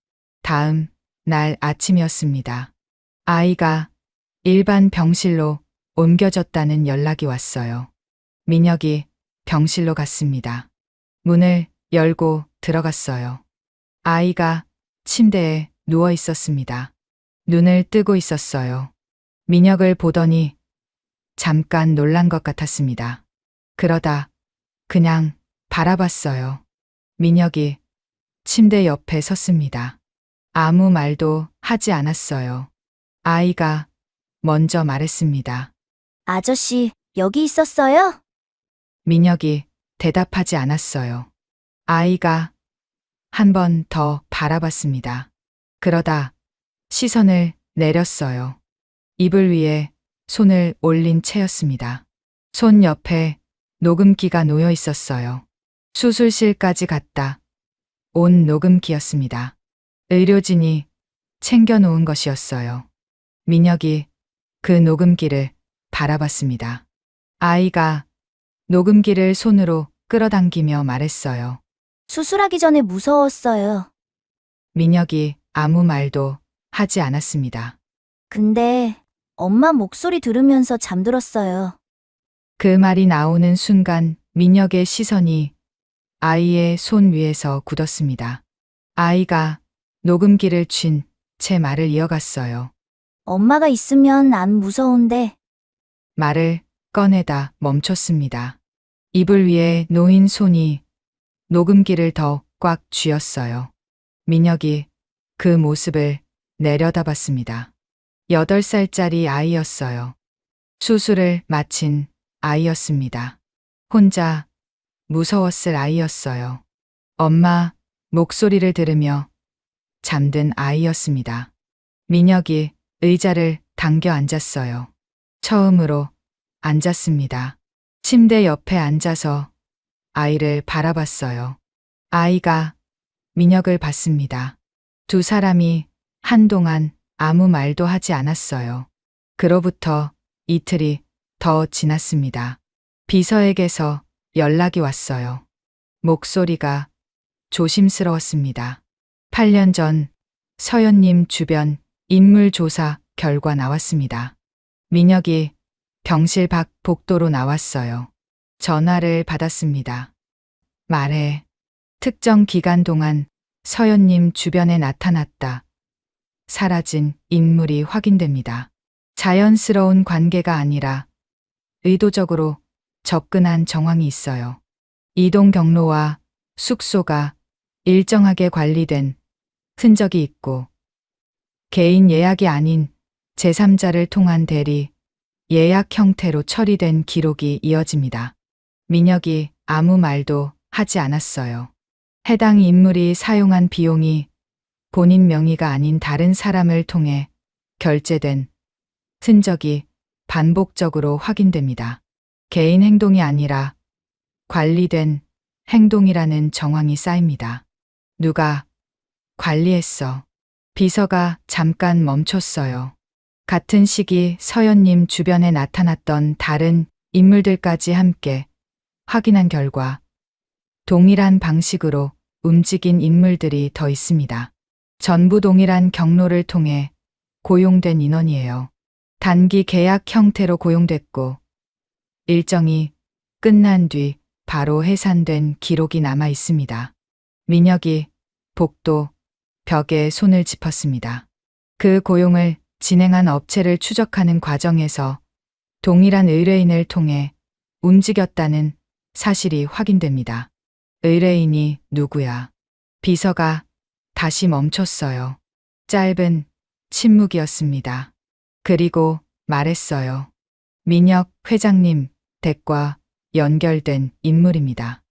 다음 날 아침이었습니다. 아이가 일반 병실로 옮겨졌다는 연락이 왔어요. 민혁이 병실로 갔습니다. 문을 열고 들어갔어요. 아이가 침대에 누워 있었습니다. 눈을 뜨고 있었어요. 민혁을 보더니 잠깐 놀란 것 같았습니다. 그러다 그냥 바라봤어요. 민혁이 침대 옆에 섰습니다. 아무 말도 하지 않았어요. 아이가 먼저 말했습니다. 아저씨, 여기 있었어요? 민혁이 대답하지 않았어요. 아이가 한 번 더 바라봤습니다. 그러다 시선을 내렸어요. 이불 위에 손을 올린 채였습니다. 손 옆에 녹음기가 놓여 있었어요. 수술실까지 갔다 온 녹음기였습니다. 의료진이 챙겨놓은 것이었어요. 민혁이 그 녹음기를 바라봤습니다. 아이가 녹음기를 손으로 끌어당기며 말했어요. 수술하기 전에 무서웠어요. 민혁이 아무 말도 하지 않았습니다. 근데 엄마 목소리 들으면서 잠들었어요. 그 말이 나오는 순간 민혁의 시선이 아이의 손 위에서 굳었습니다. 아이가 녹음기를 쥔 채 말을 이어갔어요. 엄마가 있으면 안 무서운데. 말을 꺼내다 멈췄습니다. 이불 위에 놓인 손이 녹음기를 더 꽉 쥐었어요. 민혁이 그 모습을 내려다봤습니다. 8살짜리 아이였어요. 수술을 마친 아이였습니다. 혼자 무서웠을 아이였어요. 엄마 목소리를 들으며 잠든 아이였습니다. 민혁이 의자를 당겨 앉았어요. 처음으로 앉았습니다. 침대 옆에 앉아서 아이를 바라봤어요. 아이가 민혁을 봤습니다. 두 사람이 한동안 아무 말도 하지 않았어요. 그로부터 이틀이 더 지났습니다. 비서에게서 연락이 왔어요. 목소리가 조심스러웠습니다. 8년 전 서연님 주변 인물 조사 결과 나왔습니다. 민혁이 병실 밖 복도로 나왔어요. 전화를 받았습니다. 말해. 특정 기간 동안 서연님 주변에 나타났다. 사라진 인물이 확인됩니다. 자연스러운 관계가 아니라 의도적으로 접근한 정황이 있어요. 이동 경로와 숙소가 일정하게 관리된 흔적이 있고 개인 예약이 아닌 제3자를 통한 대리 예약 형태로 처리된 기록이 이어집니다. 민혁이 아무 말도 하지 않았어요. 해당 인물이 사용한 비용이 본인 명의가 아닌 다른 사람을 통해 결제된 흔적이 반복적으로 확인됩니다. 개인 행동이 아니라 관리된 행동이라는 정황이 쌓입니다. 누가 관리했어? 비서가 잠깐 멈췄어요. 같은 시기 서연님 주변에 나타났던 다른 인물들까지 함께 확인한 결과 동일한 방식으로 움직인 인물들이 더 있습니다. 전부 동일한 경로를 통해 고용된 인원이에요. 단기 계약 형태로 고용됐고 일정이 끝난 뒤 바로 해산된 기록이 남아 있습니다. 민혁이 복도 벽에 손을 짚었습니다. 그 고용을 진행한 업체를 추적하는 과정에서 동일한 의뢰인을 통해 움직였다는 사실이 확인됩니다. 의뢰인이 누구야? 비서가 다시 멈췄어요. 짧은 침묵이었습니다. 그리고 말했어요. 민혁 회장님 댁과 연결된 인물입니다.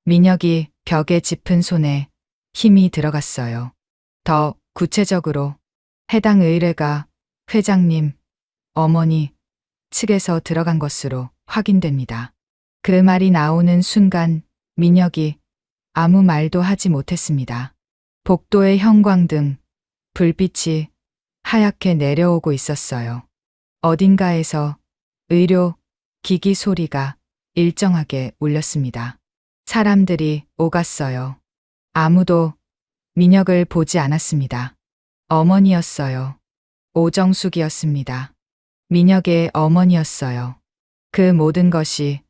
민혁이 벽에 짚은 손에 힘이 들어갔어요. 더 구체적으로 해당 의뢰가 회장님, 어머니 측에서 들어간 것으로 확인됩니다. 그 말이 나오는 순간 민혁이 아무 말도 하지 못했습니다. 복도의 형광등, 불빛이 하얗게 내려오고 있었어요. 어딘가에서 의료 기기 소리가 일정하게 울렸습니다. 사람들이 오갔어요. 아무도 민혁을 보지 않았습니다. 어머니였어요. 오정숙이었습니다. 민혁의 어머니였어요. 그 모든 것이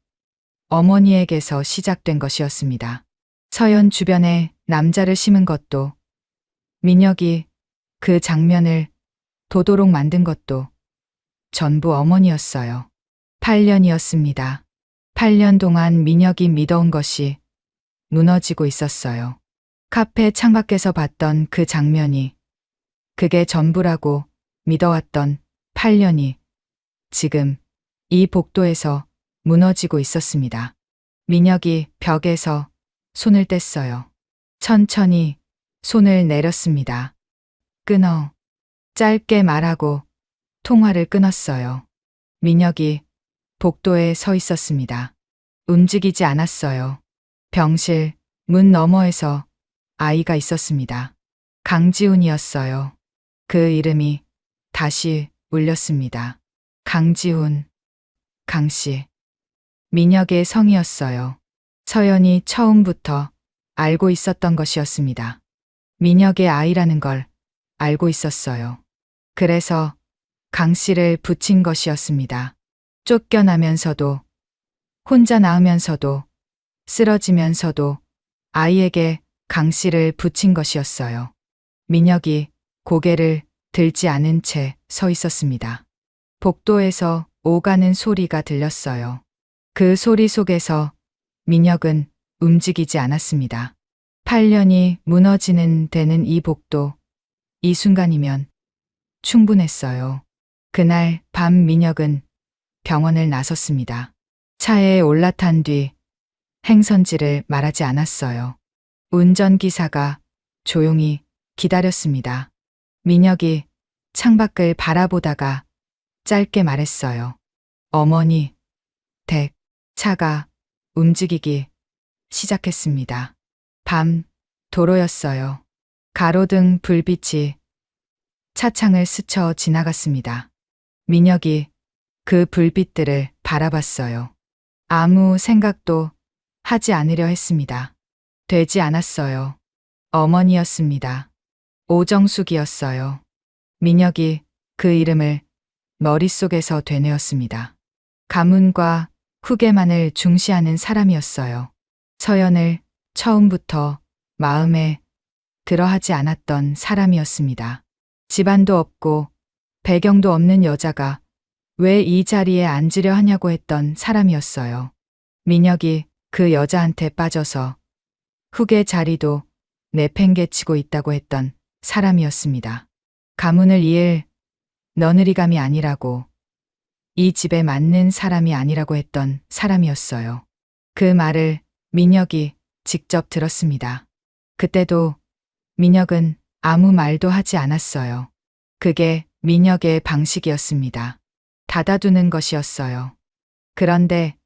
어머니에게서 시작된 것이었습니다. 서연 주변에 남자를 심은 것도, 민혁이 그 장면을 도도록 만든 것도 전부 어머니였어요. 8년이었습니다. 8년 동안 민혁이 믿어온 것이 무너지고 있었어요. 카페 창밖에서 봤던 그 장면이 그게 전부라고 믿어왔던 8년이 지금 이 복도에서 무너지고 있었습니다. 민혁이 벽에서 손을 뗐어요. 천천히 손을 내렸습니다. 끊어. 짧게 말하고 통화를 끊었어요. 민혁이 복도에 서 있었습니다. 움직이지 않았어요. 병실 문 너머에서 아이가 있었습니다. 강지훈이었어요. 그 이름이 다시 울렸습니다. 강지훈, 강씨. 민혁의 성이었어요. 서연이 처음부터 알고 있었던 것이었습니다. 민혁의 아이라는 걸 알고 있었어요. 그래서 강씨를 붙인 것이었습니다. 쫓겨나면서도 혼자 낳으면서도 쓰러지면서도 아이에게 강씨를 붙인 것이었어요. 민혁이 고개를 들지 않은 채 서 있었습니다. 복도에서 오가는 소리가 들렸어요. 그 소리 속에서 민혁은 움직이지 않았습니다. 8년이 무너지는 데는 이 복도, 이 순간이면 충분했어요. 그날 밤 민혁은 병원을 나섰습니다. 차에 올라탄 뒤 행선지를 말하지 않았어요. 운전기사가 조용히 기다렸습니다. 민혁이 창밖을 바라보다가 짧게 말했어요. 어머니, 댁, 차가 움직이기 시작했습니다. 밤 도로였어요. 가로등 불빛이 차창을 스쳐 지나갔습니다. 민혁이 그 불빛들을 바라봤어요. 아무 생각도 하지 않으려 했습니다. 되지 않았어요. 어머니였습니다. 오정숙이었어요. 민혁이 그 이름을 머릿속에서 되뇌었습니다. 가문과 후계만을 중시하는 사람이었어요. 서연을 처음부터 마음에 들어하지 않았던 사람이었습니다. 집안도 없고 배경도 없는 여자가 왜 이 자리에 앉으려 하냐고 했던 사람이었어요. 민혁이 그 여자한테 빠져서 후계 자리도 내팽개치고 있다고 했던 사람이었습니다. 가문을 이을 너느리감이 아니라고, 이 집에 맞는 사람이 아니라고 했던 사람이었어요. 그 말을 민혁이 직접 들었습니다. 그때도 민혁은 아무 말도 하지 않았어요. 그게 민혁의 방식이었습니다. 닫아두는 것이었어요. 그런데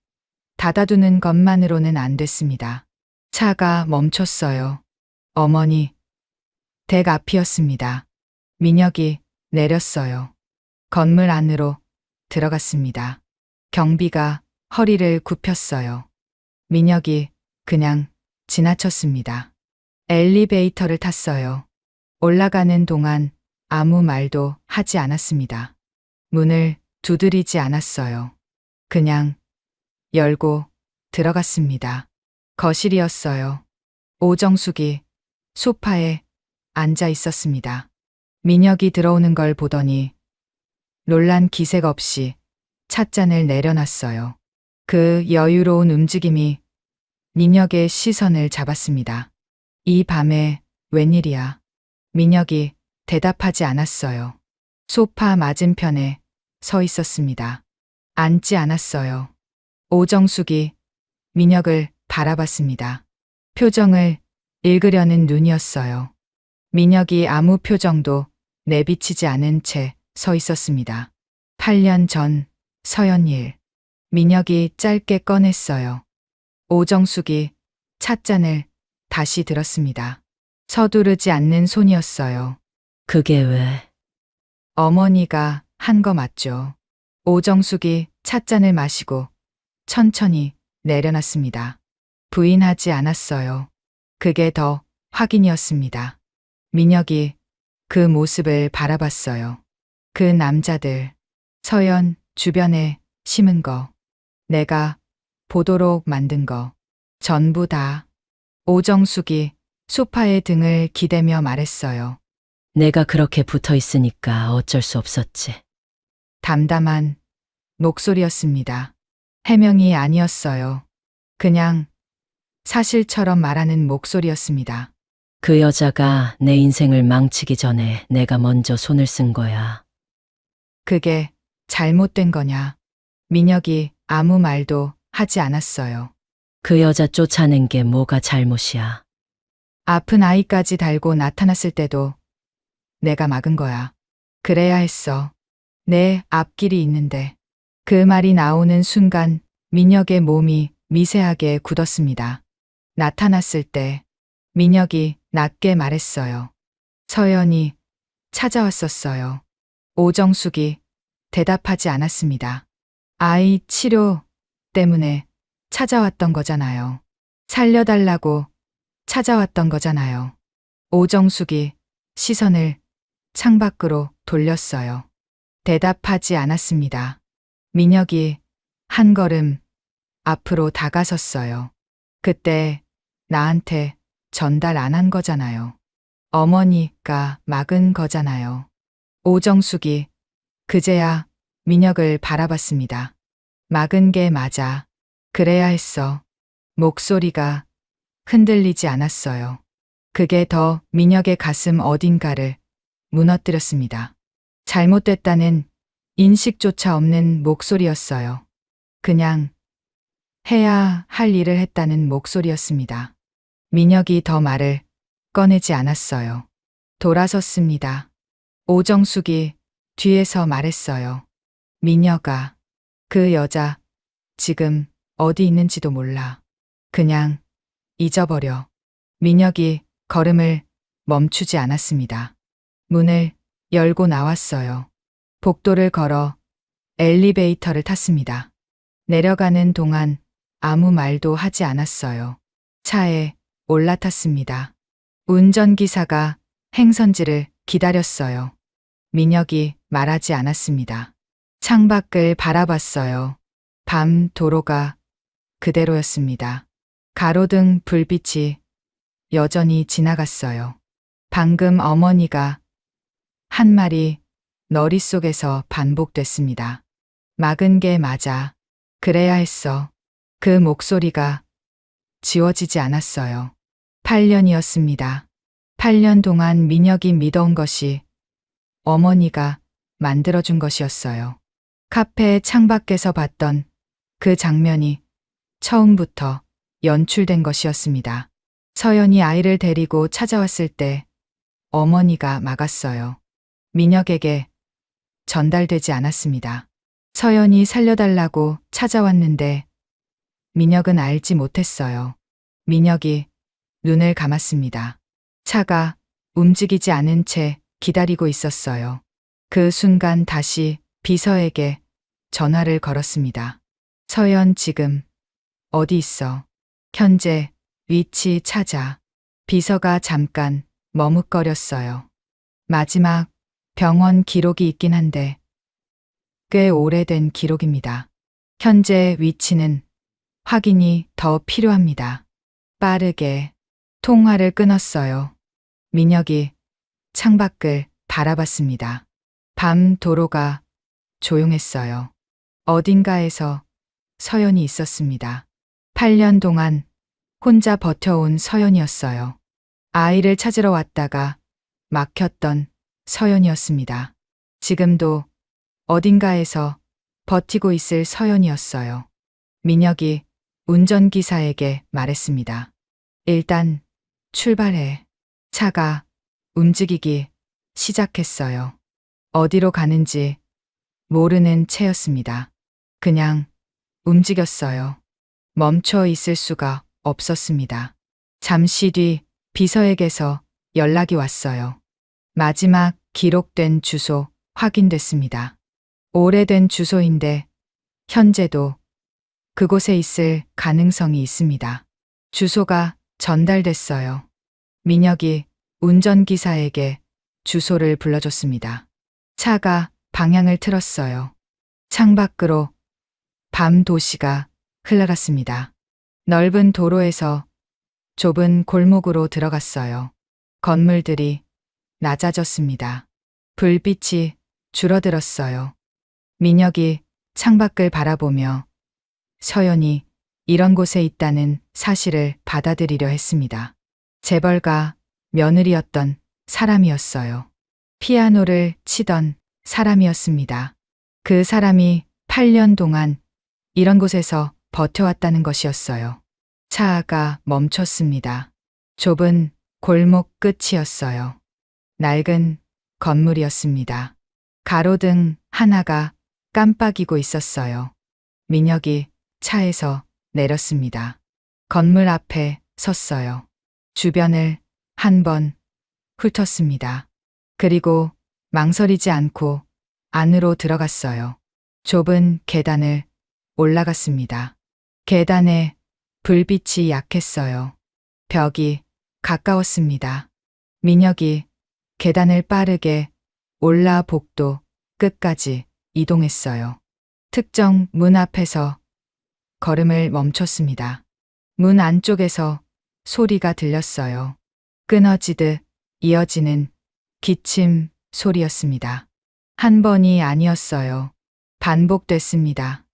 닫아두는 것만으로는 안 됐습니다. 차가 멈췄어요. 어머니, 댁 앞이었습니다. 민혁이 내렸어요. 건물 안으로 들어갔습니다. 경비가 허리를 굽혔어요. 민혁이 그냥 지나쳤습니다. 엘리베이터를 탔어요. 올라가는 동안 아무 말도 하지 않았습니다. 문을 두드리지 않았어요. 그냥 열고 들어갔습니다. 거실이었어요. 오정숙이 소파에 앉아 있었습니다. 민혁이 들어오는 걸 보더니 놀란 기색 없이 찻잔을 내려놨어요. 그 여유로운 움직임이 민혁의 시선을 잡았습니다. 이 밤에 웬일이야? 민혁이 대답하지 않았어요. 소파 맞은편에 서 있었습니다. 앉지 않았어요. 오정숙이 민혁을 바라봤습니다. 표정을 읽으려는 눈이었어요. 민혁이 아무 표정도 내비치지 않은 채 서 있었습니다. 8년 전 서연 일. 민혁이 짧게 꺼냈어요. 오정숙이 찻잔을 다시 들었습니다. 서두르지 않는 손이었어요. 그게 왜? 어머니가 한 거 맞죠? 오정숙이 찻잔을 마시고 천천히 내려놨습니다. 부인하지 않았어요. 그게 더 확인이었습니다. 민혁이 그 모습을 바라봤어요. 그 남자들, 서연 주변에 심은 거, 내가 보도록 만든 거, 전부 다. 오정숙이 소파에 등을 기대며 말했어요. 내가 그렇게 붙어 있으니까 어쩔 수 없었지. 담담한 목소리였습니다. 해명이 아니었어요. 그냥 사실처럼 말하는 목소리였습니다. 그 여자가 내 인생을 망치기 전에 내가 먼저 손을 쓴 거야. 그게 잘못된 거냐? 민혁이 아무 말도 하지 않았어요. 그 여자 쫓아낸 게 뭐가 잘못이야. 아픈 아이까지 달고 나타났을 때도 내가 막은 거야. 그래야 했어. 내 앞길이 있는데. 그 말이 나오는 순간 민혁의 몸이 미세하게 굳었습니다. 나타났을 때 민혁이 낮게 말했어요. 서연이 찾아왔었어요. 오정숙이 대답하지 않았습니다. 아이 치료 때문에 찾아왔던 거잖아요. 살려달라고 찾아왔던 거잖아요. 오정숙이 시선을 창밖으로 돌렸어요. 대답하지 않았습니다. 민혁이 한 걸음 앞으로 다가섰어요. 그때 나한테 전달 안 한 거잖아요. 어머니가 막은 거잖아요. 오정숙이 그제야 민혁을 바라봤습니다. 막은 게 맞아. 그래야 했어. 목소리가 흔들리지 않았어요. 그게 더 민혁의 가슴 어딘가를 무너뜨렸습니다. 잘못됐다는 인식조차 없는 목소리였어요. 그냥 해야 할 일을 했다는 목소리였습니다. 민혁이 더 말을 꺼내지 않았어요. 돌아섰습니다. 오정숙이 뒤에서 말했어요. 민혁아, 그 여자 지금 어디 있는지도 몰라. 그냥 잊어버려. 민혁이 걸음을 멈추지 않았습니다. 문을 열고 나왔어요. 복도를 걸어 엘리베이터를 탔습니다. 내려가는 동안 아무 말도 하지 않았어요. 차에 올라탔습니다. 운전기사가 행선지를 기다렸어요. 민혁이 말하지 않았습니다. 창밖을 바라봤어요. 밤 도로가 그대로였습니다. 가로등 불빛이 여전히 지나갔어요. 방금 어머니가 한 말이 머릿속에서 반복됐습니다. 막은 게 맞아. 그래야 했어. 그 목소리가 지워지지 않았어요. 8년이었습니다. 8년 동안 민혁이 믿어온 것이 어머니가 만들어준 것이었어요. 카페 창밖에서 봤던 그 장면이 처음부터 연출된 것이었습니다. 서연이 아이를 데리고 찾아왔을 때 어머니가 막았어요. 민혁에게 전달되지 않았습니다. 서연이 살려달라고 찾아왔는데 민혁은 알지 못했어요. 민혁이 눈을 감았습니다. 차가 움직이지 않은 채 기다리고 있었어요. 그 순간 다시 비서에게 전화를 걸었습니다. 서연 지금 어디 있어? 현재 위치 찾아. 비서가 잠깐 머뭇거렸어요. 마지막 병원 기록이 있긴 한데 꽤 오래된 기록입니다. 현재 위치는 확인이 더 필요합니다. 빠르게 통화를 끊었어요. 민혁이 창밖을 바라봤습니다. 밤 도로가 조용했어요. 어딘가에서 서연이 있었습니다. 8년 동안 혼자 버텨온 서연이었어요. 아이를 찾으러 왔다가 막혔던 서연이었습니다. 지금도 어딘가에서 버티고 있을 서연이었어요. 민혁이 운전기사에게 말했습니다. 일단 출발해. 차가 움직이기 시작했어요. 어디로 가는지 모르는 채였습니다. 그냥 움직였어요. 멈춰 있을 수가 없었습니다. 잠시 뒤 비서에게서 연락이 왔어요. 마지막 기록된 주소 확인됐습니다. 오래된 주소인데 현재도 그곳에 있을 가능성이 있습니다. 주소가 전달됐어요. 민혁이 운전기사에게 주소를 불러줬습니다. 차가 방향을 틀었어요. 창밖으로 밤 도시가 흘러갔습니다. 넓은 도로에서 좁은 골목으로 들어갔어요. 건물들이 낮아졌습니다. 불빛이 줄어들었어요. 민혁이 창밖을 바라보며 서연이 이런 곳에 있다는 사실을 받아들이려 했습니다. 재벌가 며느리였던 사람이었어요. 피아노를 치던 사람이었습니다. 그 사람이 8년 동안 이런 곳에서 버텨왔다는 것이었어요. 차가 멈췄습니다. 좁은 골목 끝이었어요. 낡은 건물이었습니다. 가로등 하나가 깜빡이고 있었어요. 민혁이 차에서 내렸습니다. 건물 앞에 섰어요. 주변을 한번 훑었습니다. 그리고 망설이지 않고 안으로 들어갔어요. 좁은 계단을 올라갔습니다. 계단에 불빛이 약했어요. 벽이 가까웠습니다. 민혁이 계단을 빠르게 올라 복도 끝까지 이동했어요. 특정 문 앞에서 걸음을 멈췄습니다. 문 안쪽에서 소리가 들렸어요. 끊어지듯 이어지는 기침 소리였습니다. 한 번이 아니었어요. 반복됐습니다.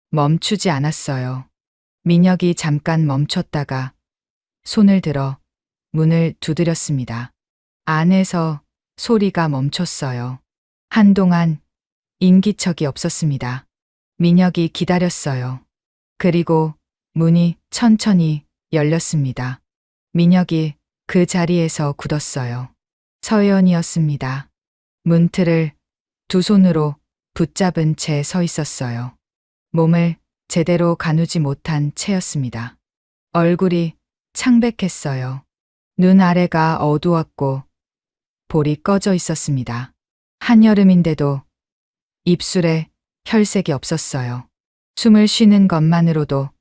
멈추지 않았어요. 민혁이 잠깐 멈췄다가 손을 들어 문을 두드렸습니다. 안에서 소리가 멈췄어요. 한동안 인기척이 없었습니다. 민혁이 기다렸어요. 그리고 문이 천천히 열렸습니다. 민혁이 그 자리에서 굳었어요. 서연이었습니다. 문틀을 두 손으로 붙잡은 채 서 있었어요. 몸을 제대로 가누지 못한 채였습니다. 얼굴이 창백했어요. 눈 아래가 어두웠고 볼이 꺼져 있었습니다. 한여름인데도 입술에 혈색이 없었어요. 숨을 쉬는 것만으로도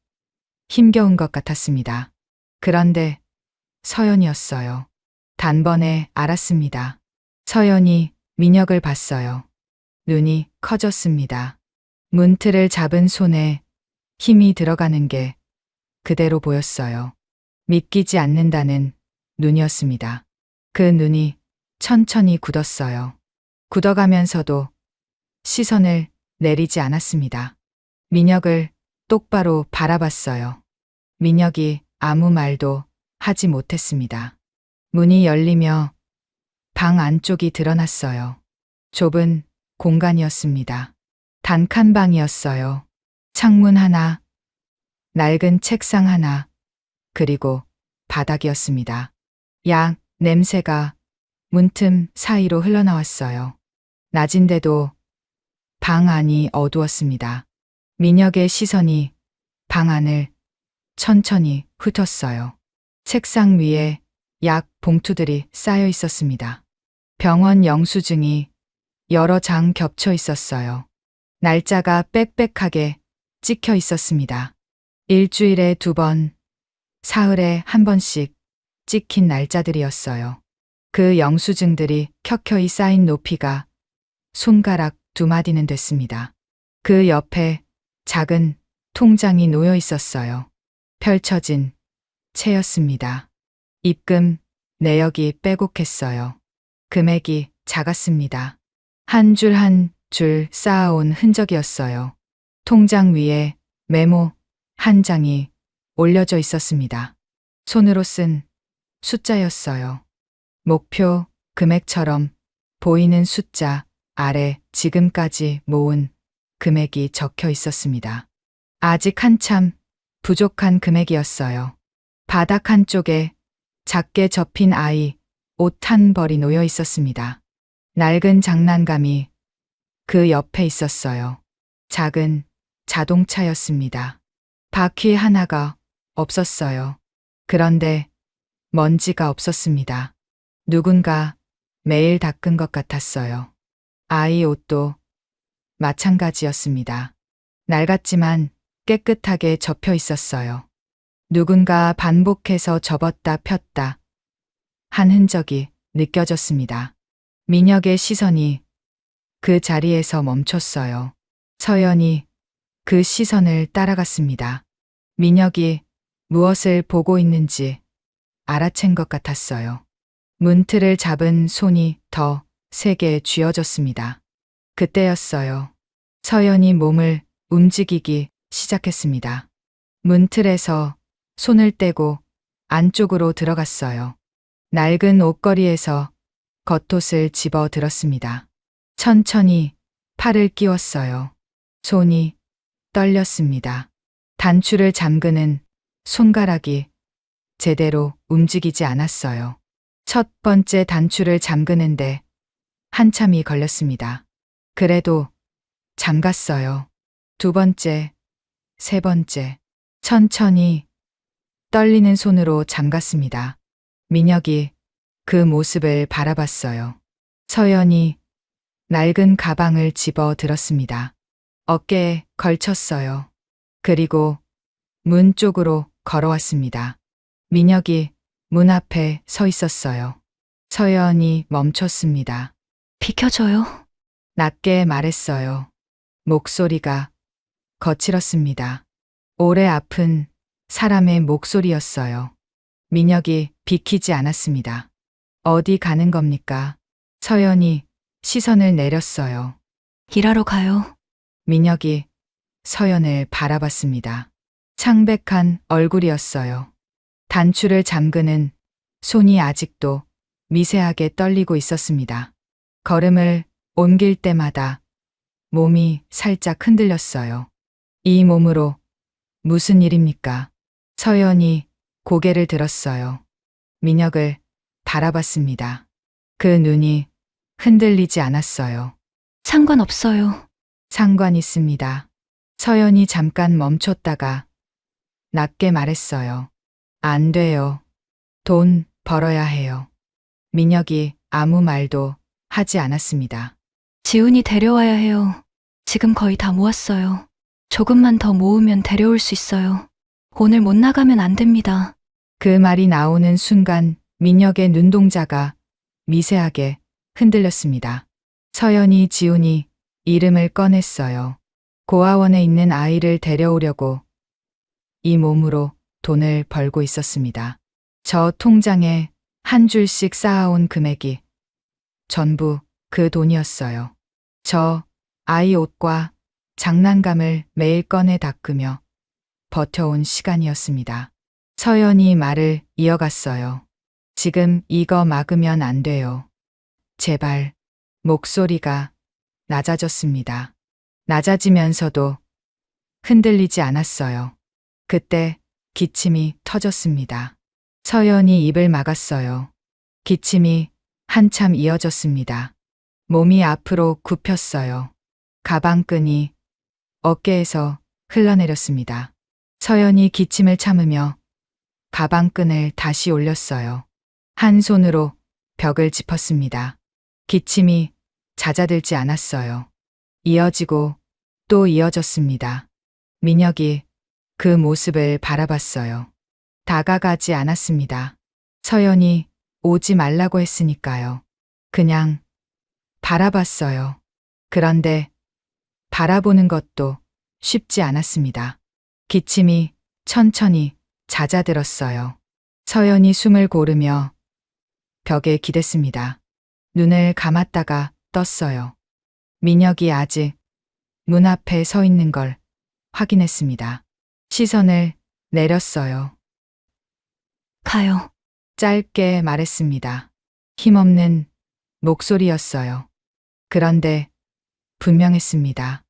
힘겨운 것 같았습니다. 그런데 서연이었어요. 단번에 알았습니다. 서연이 민혁을 봤어요. 눈이 커졌습니다. 문틀을 잡은 손에 힘이 들어가는 게 그대로 보였어요. 믿기지 않는다는 눈이었습니다. 그 눈이 천천히 굳었어요. 굳어가면서도 시선을 내리지 않았습니다. 민혁을 똑바로 바라봤어요. 민혁이 아무 말도 하지 못했습니다. 문이 열리며 방 안쪽이 드러났어요. 좁은 공간이었습니다. 단칸방이었어요. 창문 하나, 낡은 책상 하나, 그리고 바닥이었습니다. 약 냄새가 문틈 사이로 흘러나왔어요. 낮인데도 방 안이 어두웠습니다. 민혁의 시선이 방 안을 천천히 훑었어요. 책상 위에 약 봉투들이 쌓여 있었습니다. 병원 영수증이 여러 장 겹쳐 있었어요. 날짜가 빽빽하게 찍혀 있었습니다. 일주일에 2번, 사흘에 1번씩 찍힌 날짜들이었어요. 그 영수증들이 켜켜이 쌓인 높이가 손가락 2마디는 됐습니다. 그 옆에 작은 통장이 놓여 있었어요. 펼쳐진 채였습니다. 입금 내역이 빼곡했어요. 금액이 작았습니다. 한 줄 한 줄 쌓아온 흔적이었어요. 통장 위에 메모 한 장이 올려져 있었습니다. 손으로 쓴 숫자였어요. 목표 금액처럼 보이는 숫자 아래 지금까지 모은 금액이 적혀 있었습니다. 아직 한참 부족한 금액이었어요. 바닥 한쪽에 작게 접힌 아이 옷 한 벌이 놓여 있었습니다. 낡은 장난감이 그 옆에 있었어요. 작은 자동차였습니다. 바퀴 하나가 없었어요. 그런데 먼지가 없었습니다. 누군가 매일 닦은 것 같았어요. 아이 옷도 마찬가지였습니다. 낡았지만 깨끗하게 접혀 있었어요. 누군가 반복해서 접었다 폈다 한 흔적이 느껴졌습니다. 민혁의 시선이 그 자리에서 멈췄어요. 서연이 그 시선을 따라갔습니다. 민혁이 무엇을 보고 있는지 알아챈 것 같았어요. 문틀을 잡은 손이 더 세게 쥐어졌습니다. 그때였어요. 서연이 몸을 움직이기 시작했습니다. 문틀에서 손을 떼고 안쪽으로 들어갔어요. 낡은 옷걸이에서 겉옷을 집어 들었습니다. 천천히 팔을 끼웠어요. 손이 떨렸습니다. 단추를 잠그는 손가락이 제대로 움직이지 않았어요. 첫 번째 단추를 잠그는데 한참이 걸렸습니다. 그래도 잠갔어요. 2번째, 3번째, 천천히 떨리는 손으로 잠갔습니다. 민혁이 그 모습을 바라봤어요. 서연이 낡은 가방을 집어 들었습니다. 어깨에 걸쳤어요. 그리고 문 쪽으로 걸어왔습니다. 민혁이 문 앞에 서 있었어요. 서연이 멈췄습니다. 비켜줘요. 낮게 말했어요. 목소리가 거칠었습니다. 오래 아픈 사람의 목소리였어요. 민혁이 비키지 않았습니다. 어디 가는 겁니까? 서연이 시선을 내렸어요. 일하러 가요. 민혁이 서연을 바라봤습니다. 창백한 얼굴이었어요. 단추를 잠그는 손이 아직도 미세하게 떨리고 있었습니다. 걸음을 옮길 때마다 몸이 살짝 흔들렸어요. 이 몸으로 무슨 일입니까? 서연이 고개를 들었어요. 민혁을 바라봤습니다. 그 눈이 흔들리지 않았어요. 상관없어요. 상관 있습니다. 서연이 잠깐 멈췄다가 낮게 말했어요. 안 돼요. 돈 벌어야 해요. 민혁이 아무 말도 하지 않았습니다. 지훈이 데려와야 해요. 지금 거의 다 모았어요. 조금만 더 모으면 데려올 수 있어요. 오늘 못 나가면 안 됩니다. 그 말이 나오는 순간 민혁의 눈동자가 미세하게 흔들렸습니다. 서연이 지훈이 이름을 꺼냈어요. 고아원에 있는 아이를 데려오려고 이 몸으로 돈을 벌고 있었습니다. 저 통장에 한 줄씩 쌓아온 금액이 전부 그 돈이었어요. 저 아이 옷과 장난감을 매일 꺼내 닦으며 버텨온 시간이었습니다. 서연이 말을 이어갔어요. 지금 이거 막으면 안 돼요. 제발. 목소리가 낮아졌습니다. 낮아지면서도 흔들리지 않았어요. 그때 기침이 터졌습니다. 서연이 입을 막았어요. 기침이 한참 이어졌습니다. 몸이 앞으로 굽혔어요. 가방끈이 어깨에서 흘러내렸습니다. 서연이 기침을 참으며 가방끈을 다시 올렸어요. 한 손으로 벽을 짚었습니다. 기침이 잦아들지 않았어요. 이어지고 또 이어졌습니다. 민혁이 그 모습을 바라봤어요. 다가가지 않았습니다. 서연이 오지 말라고 했으니까요. 그냥 바라봤어요. 그런데 바라보는 것도 쉽지 않았습니다. 기침이 천천히 잦아들었어요. 서연이 숨을 고르며 벽에 기댔습니다. 눈을 감았다가 떴어요. 민혁이 아직 문 앞에 서 있는 걸 확인했습니다. 시선을 내렸어요. 가요. 짧게 말했습니다. 힘없는 목소리였어요. 그런데 분명했습니다.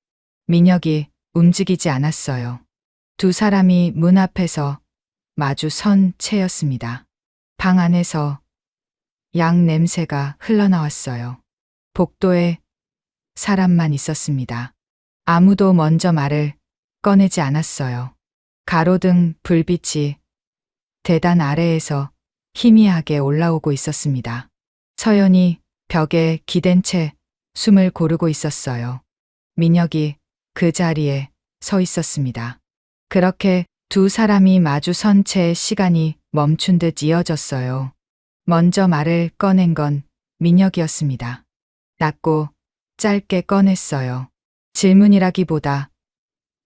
민혁이 움직이지 않았어요. 두 사람이 문 앞에서 마주 선 채였습니다. 방 안에서 양 냄새가 흘러나왔어요. 복도에 사람만 있었습니다. 아무도 먼저 말을 꺼내지 않았어요. 가로등 불빛이 계단 아래에서 희미하게 올라오고 있었습니다. 서연이 벽에 기댄 채 숨을 고르고 있었어요. 민혁이 그 자리에 서 있었습니다. 그렇게 두 사람이 마주 선 채 시간이 멈춘 듯 이어졌어요. 먼저 말을 꺼낸 건 민혁이었습니다. 낮고 짧게 꺼냈어요. 질문이라기보다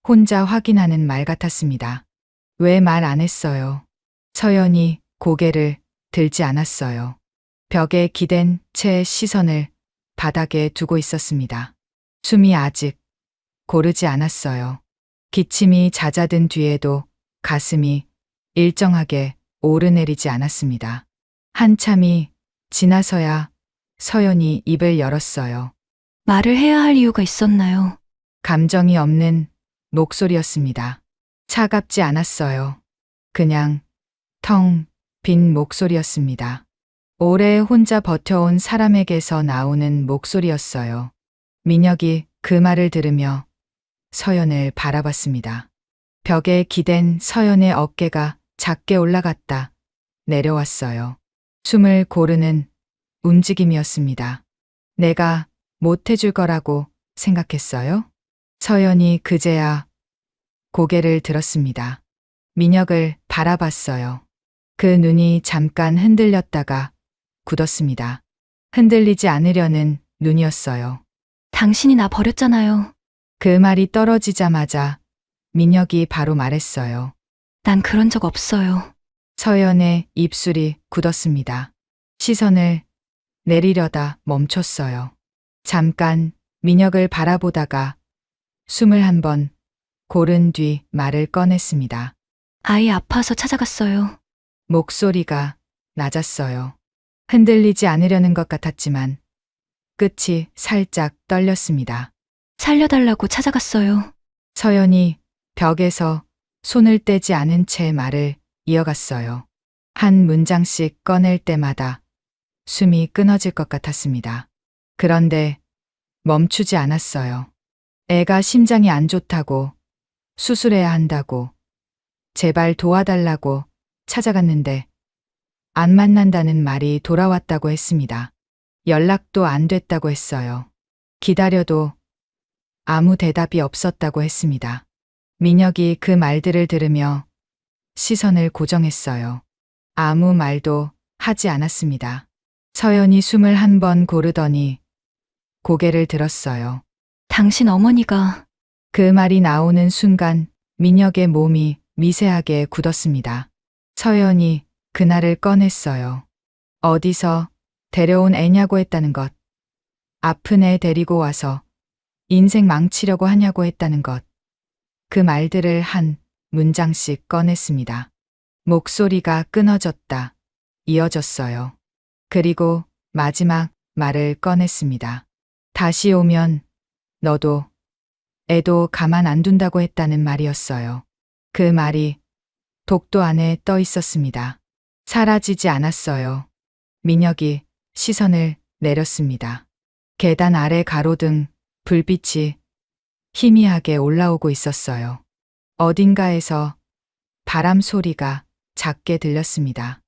혼자 확인하는 말 같았습니다. 왜 말 안 했어요? 서연이 고개를 들지 않았어요. 벽에 기댄 채 시선을 바닥에 두고 있었습니다. 숨이 아직 고르지 않았어요. 기침이 잦아든 뒤에도 가슴이 일정하게 오르내리지 않았습니다. 한참이 지나서야 서연이 입을 열었어요. 말을 해야 할 이유가 있었나요? 감정이 없는 목소리였습니다. 차갑지 않았어요. 그냥 텅 빈 목소리였습니다. 오래 혼자 버텨온 사람에게서 나오는 목소리였어요. 민혁이 그 말을 들으며 서연을 바라봤습니다. 벽에 기댄 서연의 어깨가 작게 올라갔다 내려왔어요. 숨을 고르는 움직임이었습니다. 내가 못해줄 거라고 생각했어요? 서연이 그제야 고개를 들었습니다. 민혁을 바라봤어요. 그 눈이 잠깐 흔들렸다가 굳었습니다. 흔들리지 않으려는 눈이었어요. 당신이 나 버렸잖아요. 그 말이 떨어지자마자 민혁이 바로 말했어요. 난 그런 적 없어요. 서연의 입술이 굳었습니다. 시선을 내리려다 멈췄어요. 잠깐 민혁을 바라보다가 숨을 한 번 고른 뒤 말을 꺼냈습니다. 아이 아파서 찾아갔어요. 목소리가 낮았어요. 흔들리지 않으려는 것 같았지만 끝이 살짝 떨렸습니다. 살려달라고 찾아갔어요. 서연이 벽에서 손을 떼지 않은 채 말을 이어갔어요. 한 문장씩 꺼낼 때마다 숨이 끊어질 것 같았습니다. 그런데 멈추지 않았어요. 애가 심장이 안 좋다고, 수술해야 한다고, 제발 도와달라고 찾아갔는데 안 만난다는 말이 돌아왔다고 했습니다. 연락도 안 됐다고 했어요. 기다려도 아무 대답이 없었다고 했습니다. 민혁이 그 말들을 들으며 시선을 고정했어요. 아무 말도 하지 않았습니다. 서연이 숨을 한 번 고르더니 고개를 들었어요. 당신 어머니가 그 말이 나오는 순간 민혁의 몸이 미세하게 굳었습니다. 서연이 그날을 꺼냈어요. 어디서 데려온 애냐고 했다는 것. 아픈 애 데리고 와서 인생 망치려고 하냐고 했다는 것. 그 말들을 한 문장씩 꺼냈습니다. 목소리가 끊어졌다. 이어졌어요. 그리고 마지막 말을 꺼냈습니다. 다시 오면 너도 애도 가만 안 둔다고 했다는 말이었어요. 그 말이 독도 안에 떠 있었습니다. 사라지지 않았어요. 민혁이 시선을 내렸습니다. 계단 아래 가로등 불빛이 희미하게 올라오고 있었어요. 어딘가에서 바람 소리가 작게 들렸습니다.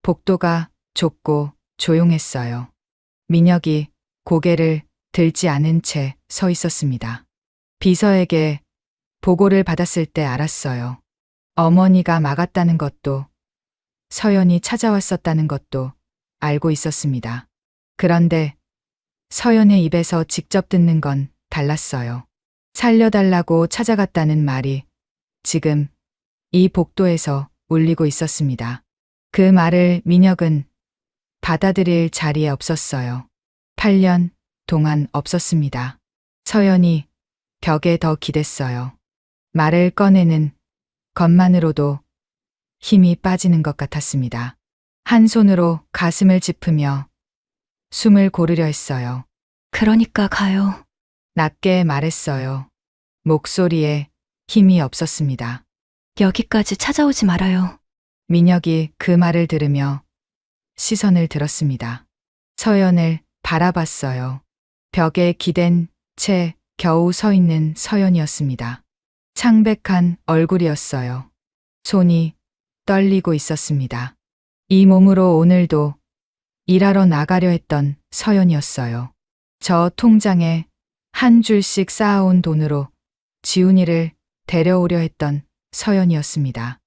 복도가 좁고 조용했어요. 민혁이 고개를 들지 않은 채 서 있었습니다. 비서에게 보고를 받았을 때 알았어요. 어머니가 막았다는 것도 서연이 찾아왔었다는 것도 알고 있었습니다. 그런데 서연의 입에서 직접 듣는 건 달랐어요. 살려달라고 찾아갔다는 말이 지금 이 복도에서 울리고 있었습니다. 그 말을 민혁은 받아들일 자리에 없었어요. 8년 동안 없었습니다. 서연이 벽에 더 기댔어요. 말을 꺼내는 것만으로도 힘이 빠지는 것 같았습니다. 한 손으로 가슴을 짚으며 숨을 고르려 했어요. 그러니까 가요. 낮게 말했어요. 목소리에 힘이 없었습니다. 여기까지 찾아오지 말아요. 민혁이 그 말을 들으며 시선을 들었습니다. 서연을 바라봤어요. 벽에 기댄 채 겨우 서 있는 서연이었습니다. 창백한 얼굴이었어요. 손이 떨리고 있었습니다. 이 몸으로 오늘도 일하러 나가려 했던 서연이었어요. 저 통장에 한 줄씩 쌓아온 돈으로 지훈이를 데려오려 했던 서연이었습니다.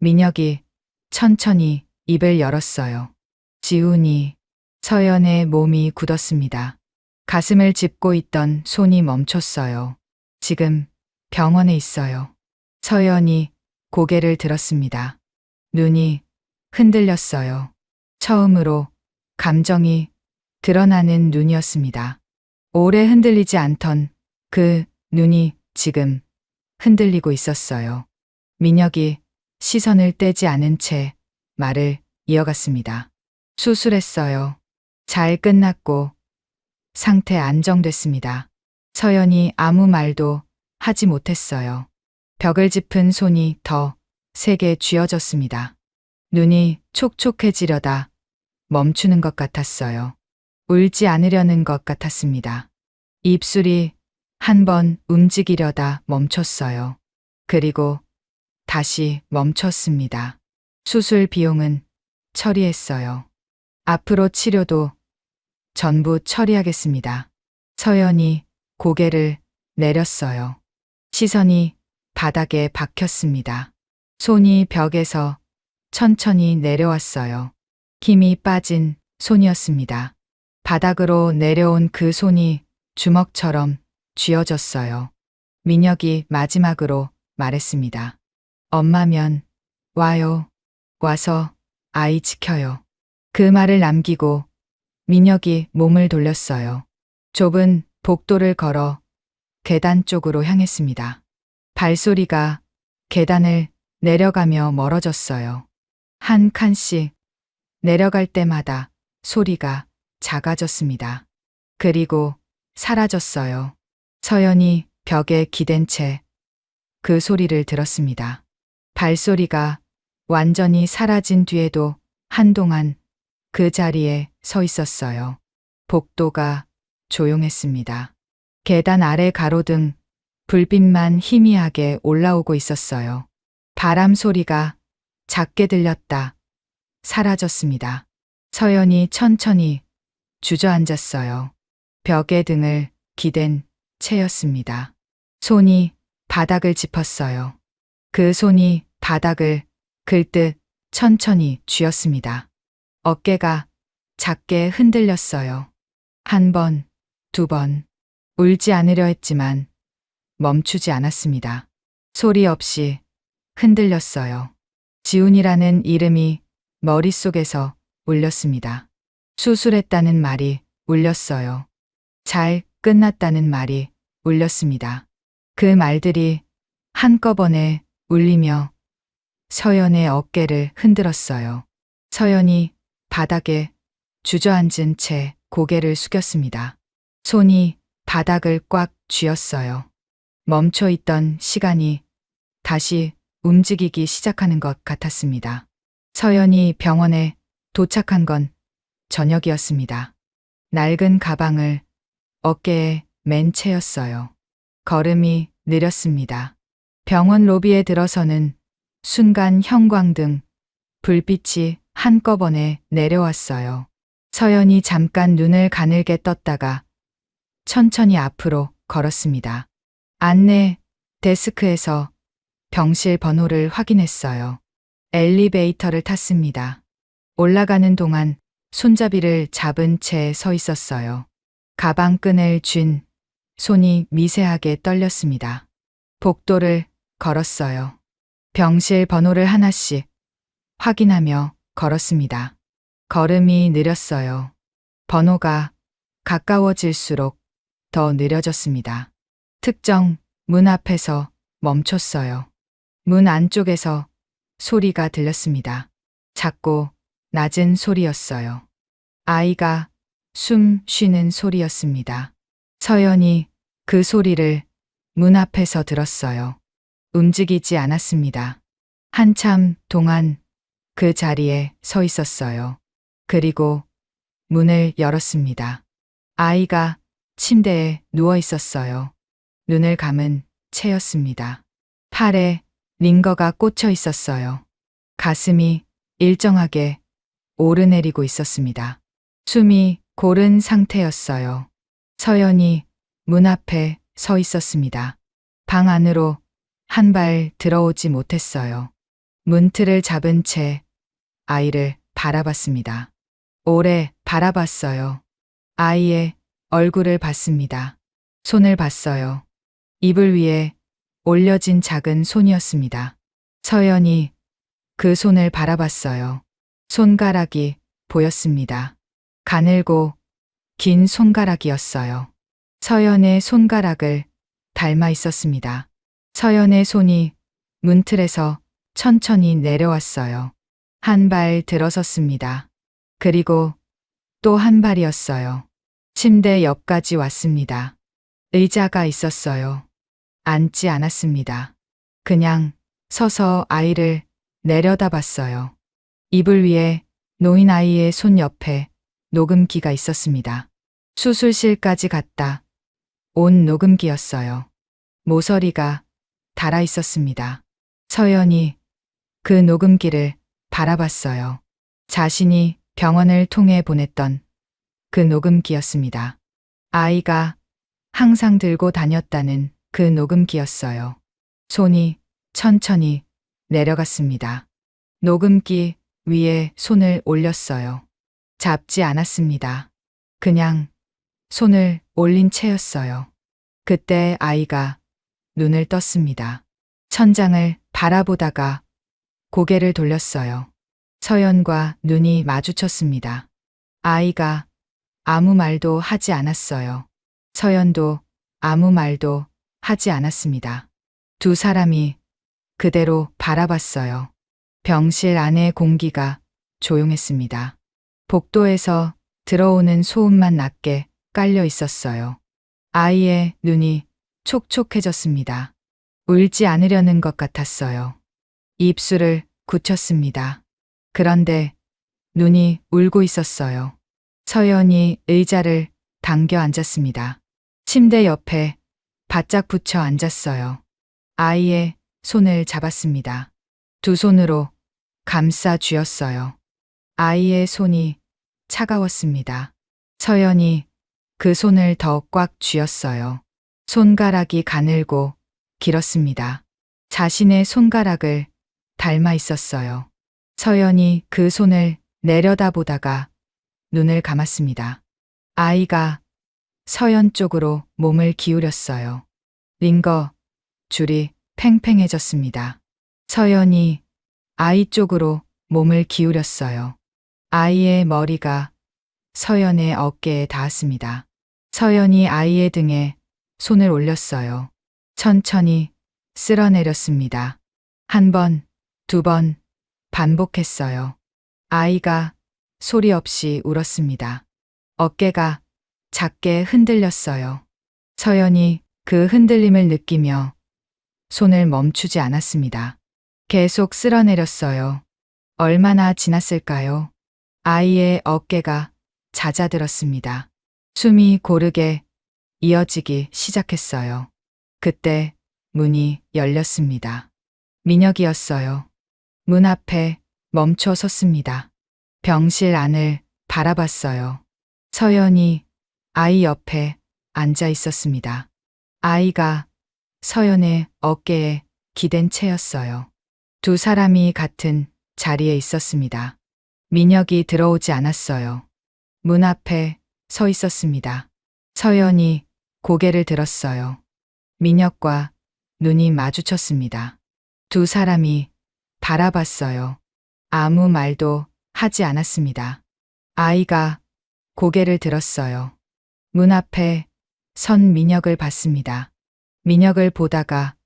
민혁이 천천히 입을 열었어요. 지훈이. 서연의 몸이 굳었습니다. 가슴을 짚고 있던 손이 멈췄어요. 지금 병원에 있어요. 서연이 고개를 들었습니다. 눈이 흔들렸어요. 처음으로 감정이 드러나는 눈이었습니다. 오래 흔들리지 않던 그 눈이 지금 흔들리고 있었어요. 민혁이 시선을 떼지 않은 채 말을 이어갔습니다. 수술했어요. 잘 끝났고 상태 안정됐습니다. 서연이 아무 말도 하지 못했어요. 벽을 짚은 손이 더 세게 쥐어졌습니다. 눈이 촉촉해지려다 멈추는 것 같았어요. 울지 않으려는 것 같았습니다. 입술이 한 번 움직이려다 멈췄어요. 그리고 다시 멈췄습니다. 수술 비용은 처리했어요. 앞으로 치료도 전부 처리하겠습니다. 서연이 고개를 내렸어요. 시선이 바닥에 박혔습니다. 손이 벽에서 천천히 내려왔어요. 힘이 빠진 손이었습니다. 바닥으로 내려온 그 손이 주먹처럼 쥐어졌어요. 민혁이 마지막으로 말했습니다. 엄마면 와요. 와서 아이 지켜요. 그 말을 남기고 민혁이 몸을 돌렸어요. 좁은 복도를 걸어 계단 쪽으로 향했습니다. 발소리가 계단을 내려가며 멀어졌어요. 한 칸씩 내려갈 때마다 소리가 작아졌습니다. 그리고 사라졌어요. 서연이 벽에 기댄 채 그 소리를 들었습니다. 발소리가 완전히 사라진 뒤에도 한동안 그 자리에 서 있었어요. 복도가 조용했습니다. 계단 아래 가로등 불빛만 희미하게 올라오고 있었어요. 바람 소리가 작게 들렸다. 사라졌습니다. 서연이 천천히 주저앉았어요. 벽에 등을 기댄 채였습니다. 손이 바닥을 짚었어요. 그 손이 바닥을 긁듯 천천히 쥐었습니다. 어깨가 작게 흔들렸어요. 한 번, 두 번. 울지 않으려 했지만 멈추지 않았습니다. 소리 없이 흔들렸어요. 지훈이라는 이름이 머릿속에서 울렸습니다. 수술했다는 말이 울렸어요. 잘 끝났다는 말이 울렸습니다. 그 말들이 한꺼번에 울리며 서연의 어깨를 흔들었어요. 서연이 바닥에 주저앉은 채 고개를 숙였습니다. 손이 바닥을 꽉 쥐었어요. 멈춰 있던 시간이 다시 움직이기 시작하는 것 같았습니다. 서연이 병원에 도착한 건 저녁이었습니다. 낡은 가방을 어깨에 맨 채였어요. 걸음이 느렸습니다. 병원 로비에 들어서는 순간 형광등, 불빛이 한꺼번에 내려왔어요. 서연이 잠깐 눈을 가늘게 떴다가 천천히 앞으로 걸었습니다. 안내 데스크에서 병실 번호를 확인했어요. 엘리베이터를 탔습니다. 올라가는 동안 손잡이를 잡은 채 서 있었어요. 가방 끈을 쥔 손이 미세하게 떨렸습니다. 복도를 걸었어요. 병실 번호를 하나씩 확인하며 걸었습니다. 걸음이 느렸어요. 번호가 가까워질수록 더 느려졌습니다. 특정 문 앞에서 멈췄어요. 문 안쪽에서 소리가 들렸습니다. 작고 낮은 소리였어요. 아이가 숨 쉬는 소리였습니다. 서연이 그 소리를 문 앞에서 들었어요. 움직이지 않았습니다. 한참 동안 그 자리에 서 있었어요. 그리고 문을 열었습니다. 아이가 침대에 누워 있었어요. 눈을 감은 채였습니다. 팔에 링거가 꽂혀 있었어요. 가슴이 일정하게 오르내리고 있었습니다. 숨이 고른 상태였어요. 서연이 문 앞에 서 있었습니다. 방 안으로 한 발 들어오지 못했어요. 문틀을 잡은 채 아이를 바라봤습니다. 오래 바라봤어요. 아이의 얼굴을 봤습니다. 손을 봤어요. 이불 위에 올려진 작은 손이었습니다. 서연이 그 손을 바라봤어요. 손가락이 보였습니다. 가늘고 긴 손가락이었어요. 서연의 손가락을 닮아 있었습니다. 서연의 손이 문틀에서 천천히 내려왔어요. 한 발 들어섰습니다. 그리고 또 한 발이었어요. 침대 옆까지 왔습니다. 의자가 있었어요. 앉지 않았습니다. 그냥 서서 아이를 내려다봤어요. 이불 위에 놓인 아이의 손 옆에 녹음기가 있었습니다. 수술실까지 갔다 온 녹음기였어요. 모서리가 달아 있었습니다. 서연이 그 녹음기를 바라봤어요. 자신이 병원을 통해 보냈던 그 녹음기였습니다. 아이가 항상 들고 다녔다는 그 녹음기였어요. 손이 천천히 내려갔습니다. 녹음기 위에 손을 올렸어요. 잡지 않았습니다. 그냥 손을 올린 채였어요. 그때 아이가 눈을 떴습니다. 천장을 바라보다가 고개를 돌렸어요. 서연과 눈이 마주쳤습니다. 아이가 아무 말도 하지 않았어요. 서연도 아무 말도 하지 않았습니다. 두 사람이 그대로 바라봤어요. 병실 안의 공기가 조용했습니다. 복도에서 들어오는 소음만 낮게 깔려 있었어요. 아이의 눈이 촉촉해졌습니다. 울지 않으려는 것 같았어요. 입술을 굳혔습니다. 그런데 눈이 울고 있었어요. 서연이 의자를 당겨 앉았습니다. 침대 옆에 바짝 붙여 앉았어요. 아이의 손을 잡았습니다. 두 손으로 감싸 쥐었어요. 아이의 손이 차가웠습니다. 서연이 그 손을 더 꽉 쥐었어요. 손가락이 가늘고 길었습니다. 자신의 손가락을 닮아 있었어요. 서연이 그 손을 내려다보다가 눈을 감았습니다. 아이가 서연 쪽으로 몸을 기울였어요. 링거 줄이 팽팽해졌습니다. 서연이 아이 쪽으로 몸을 기울였어요. 아이의 머리가 서연의 어깨에 닿았습니다. 서연이 아이의 등에 손을 올렸어요. 천천히 쓸어내렸습니다. 한 번, 두 번 반복했어요. 아이가 소리 없이 울었습니다. 어깨가 작게 흔들렸어요. 서연이 그 흔들림을 느끼며 손을 멈추지 않았습니다. 계속 쓸어내렸어요. 얼마나 지났을까요? 아이의 어깨가 잦아들었습니다. 숨이 고르게 이어지기 시작했어요. 그때 문이 열렸습니다. 민혁이었어요. 문 앞에 멈춰 섰습니다. 병실 안을 바라봤어요. 서연이 아이 옆에 앉아 있었습니다. 아이가 서연의 어깨에 기댄 채였어요. 두 사람이 같은 자리에 있었습니다. 민혁이 들어오지 않았어요. 문 앞에 서 있었습니다. 서연이 고개를 들었어요. 민혁과 눈이 마주쳤습니다. 두 사람이 바라봤어요. 아무 말도 하지 않았습니다. 아이가 고개를 들었어요. 문 앞에 선 민혁을 봤습니다. 민혁을 보다가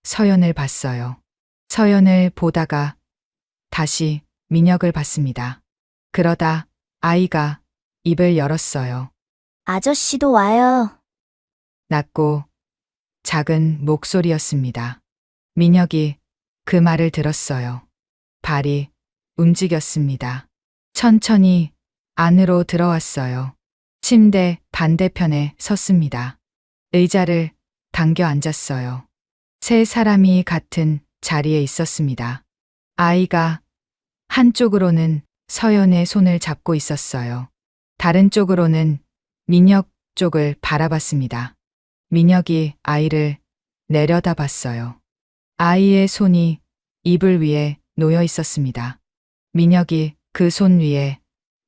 서연을 봤어요. 서연을 보다가 다시 민혁을 봤습니다. 그러다 아이가 입을 열었어요. 아저씨도 와요. 낮고 작은 목소리였습니다. 민혁이 그 말을 들었어요. 발이 움직였습니다. 천천히 안으로 들어왔어요. 침대 반대편에 섰습니다. 의자를 당겨 앉았어요. 세 사람이 같은 자리에 있었습니다. 아이가 한쪽으로는 서연의 손을 잡고 있었어요. 다른 쪽으로는 민혁 쪽을 바라봤습니다. 민혁이 아이를 내려다봤어요. 아이의 손이 이불 위에 놓여 있었습니다. 민혁이 그 손 위에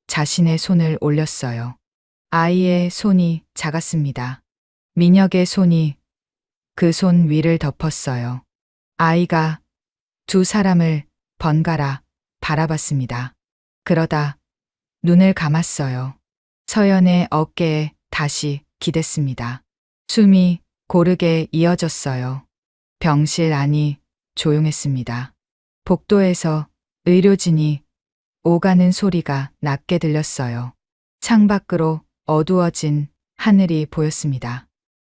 자신의 손을 올렸어요. 아이의 손이 작았습니다. 민혁의 손이 그 손 위를 덮었어요. 아이가 두 사람을 번갈아 바라봤습니다. 그러다 눈을 감았어요. 서연의 어깨에 다시 기댔습니다. 숨이 고르게 이어졌어요. 병실 안이 조용했습니다. 복도에서 의료진이 오가는 소리가 낮게 들렸어요. 창밖으로 어두워진 하늘이 보였습니다.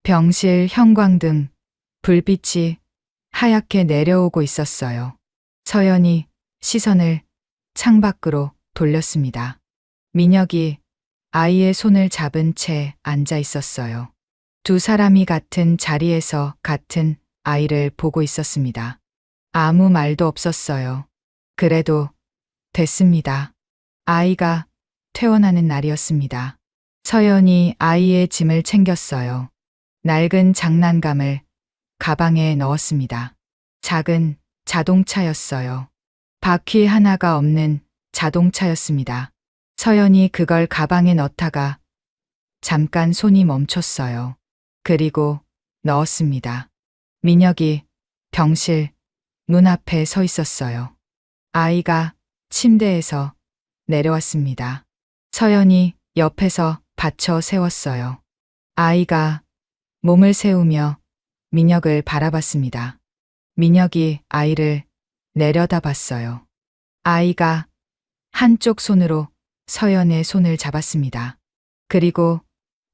병실 형광등, 불빛이 하얗게 내려오고 있었어요. 서연이 시선을 창밖으로 돌렸습니다. 민혁이 아이의 손을 잡은 채 앉아 있었어요. 두 사람이 같은 자리에서 같은 아이를 보고 있었습니다. 아무 말도 없었어요. 그래도 됐습니다. 아이가 퇴원하는 날이었습니다. 서연이 아이의 짐을 챙겼어요. 낡은 장난감을 가방에 넣었습니다. 작은 자동차였어요. 바퀴 하나가 없는 자동차였습니다. 서연이 그걸 가방에 넣다가 잠깐 손이 멈췄어요. 그리고 넣었습니다. 민혁이 병실 문 앞에 서 있었어요. 아이가 침대에서 내려왔습니다. 서연이 옆에서 받쳐 세웠어요. 아이가 몸을 세우며 민혁을 바라봤습니다. 민혁이 아이를 내려다봤어요. 아이가 한쪽 손으로 서연의 손을 잡았습니다. 그리고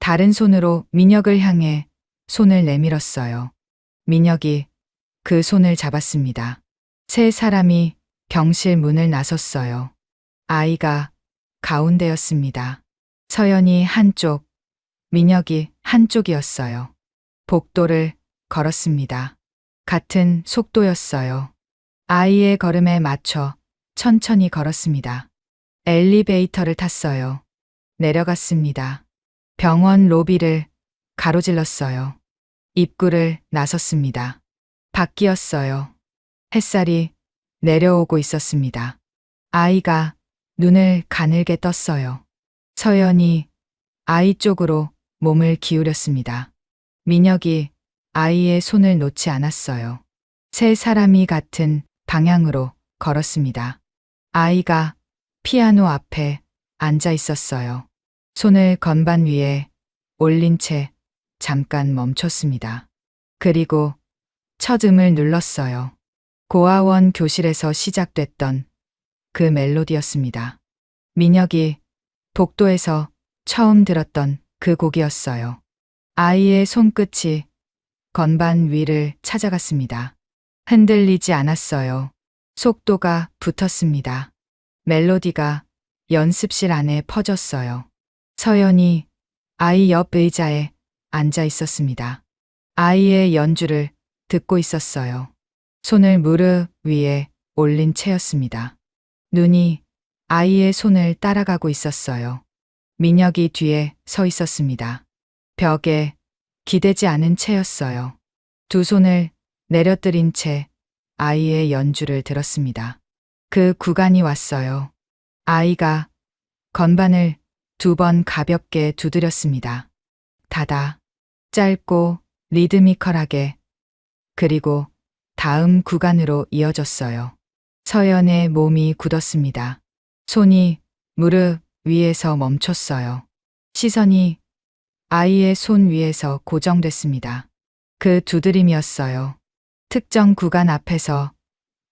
다른 손으로 민혁을 향해 손을 내밀었어요. 민혁이 그 손을 잡았습니다. 세 사람이 병실 문을 나섰어요. 아이가 가운데였습니다. 서연이 한쪽, 민혁이 한쪽이었어요. 복도를 걸었습니다. 같은 속도였어요. 아이의 걸음에 맞춰 천천히 걸었습니다. 엘리베이터를 탔어요. 내려갔습니다. 병원 로비를 가로질렀어요. 입구를 나섰습니다. 밖이었어요. 햇살이 내려오고 있었습니다. 아이가 눈을 가늘게 떴어요. 서연이 아이 쪽으로 몸을 기울였습니다. 민혁이 아이의 손을 놓지 않았어요. 세 사람이 같은 방향으로 걸었습니다. 아이가 피아노 앞에 앉아 있었어요. 손을 건반 위에 올린 채 잠깐 멈췄습니다. 그리고 첫 음을 눌렀어요. 고아원 교실에서 시작됐던 그 멜로디였습니다. 민혁이 복도에서 처음 들었던 그 곡이었어요. 아이의 손끝이 건반 위를 찾아갔습니다. 흔들리지 않았어요. 속도가 붙었습니다. 멜로디가 연습실 안에 퍼졌어요. 서연이 아이 옆 의자에 앉아 있었습니다. 아이의 연주를 듣고 있었어요. 손을 무릎 위에 올린 채였습니다. 눈이 아이의 손을 따라가고 있었어요. 민혁이 뒤에 서 있었습니다. 벽에 기대지 않은 채였어요. 두 손을 내려뜨린 채 아이의 연주를 들었습니다. 그 구간이 왔어요. 아이가 건반을 2번 가볍게 두드렸습니다. 다다, 짧고 리드미컬하게, 그리고 다음 구간으로 이어졌어요. 서연의 몸이 굳었습니다. 손이 무릎 위에서 멈췄어요. 시선이 아이의 손 위에서 고정됐습니다. 그 두드림이었어요. 특정 구간 앞에서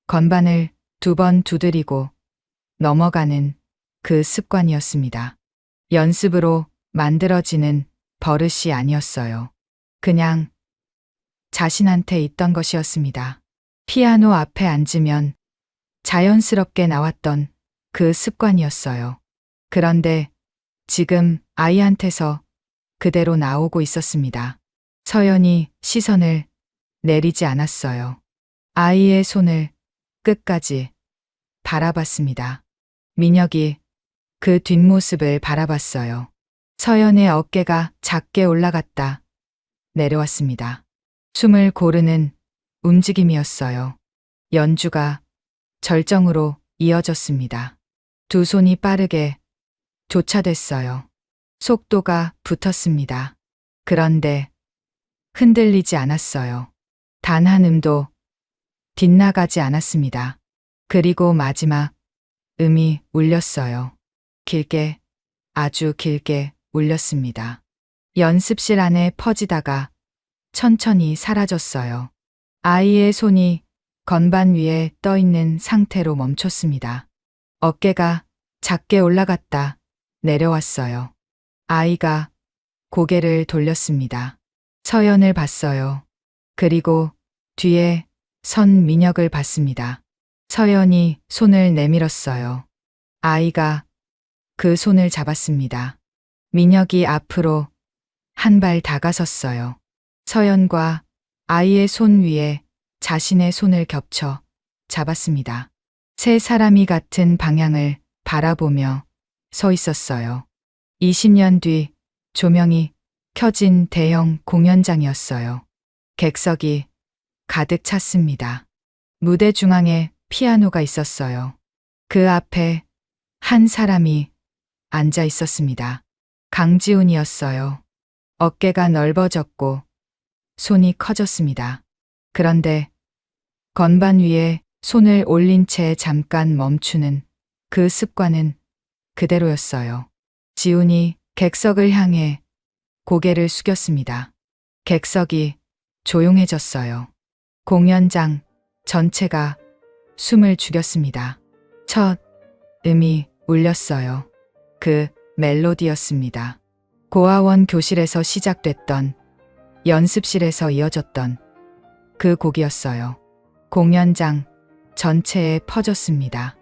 건반을 2번 두드리고 넘어가는 그 습관이었습니다. 연습으로 만들어지는 버릇이 아니었어요. 그냥 자신한테 있던 것이었습니다. 피아노 앞에 앉으면 자연스럽게 나왔던 그 습관이었어요. 그런데 지금 아이한테서 그대로 나오고 있었습니다. 서연이 시선을 내리지 않았어요. 아이의 손을 끝까지 바라봤습니다. 민혁이 그 뒷모습을 바라봤어요. 서연의 어깨가 작게 올라갔다 내려왔습니다. 숨을 고르는 움직임이었어요. 연주가 절정으로 이어졌습니다. 두 손이 빠르게 교차됐어요. 속도가 붙었습니다. 그런데 흔들리지 않았어요. 단 한 음도 빗나가지 않았습니다. 그리고 마지막 음이 울렸어요. 길게, 아주 길게 울렸습니다. 연습실 안에 퍼지다가 천천히 사라졌어요. 아이의 손이 건반 위에 떠 있는 상태로 멈췄습니다. 어깨가 작게 올라갔다 내려왔어요. 아이가 고개를 돌렸습니다. 서연을 봤어요. 그리고 뒤에 선 민혁을 봤습니다. 서연이 손을 내밀었어요. 아이가 그 손을 잡았습니다. 민혁이 앞으로 한 발 다가섰어요. 서연과 아이의 손 위에 자신의 손을 겹쳐 잡았습니다. 세 사람이 같은 방향을 바라보며 서 있었어요. 20년 뒤 조명이 켜진 대형 공연장이었어요. 객석이 가득 찼습니다. 무대 중앙에 피아노가 있었어요. 그 앞에 한 사람이 앉아 있었습니다. 강지훈이었어요. 어깨가 넓어졌고 손이 커졌습니다. 그런데 건반 위에 손을 올린 채 잠깐 멈추는 그 습관은 그대로였어요. 지훈이 객석을 향해 고개를 숙였습니다. 객석이 조용해졌어요. 공연장 전체가 숨을 죽였습니다. 첫 음이 울렸어요. 그 멜로디였습니다. 고아원 교실에서 시작됐던, 연습실에서 이어졌던 그 곡이었어요. 공연장 전체에 퍼졌습니다.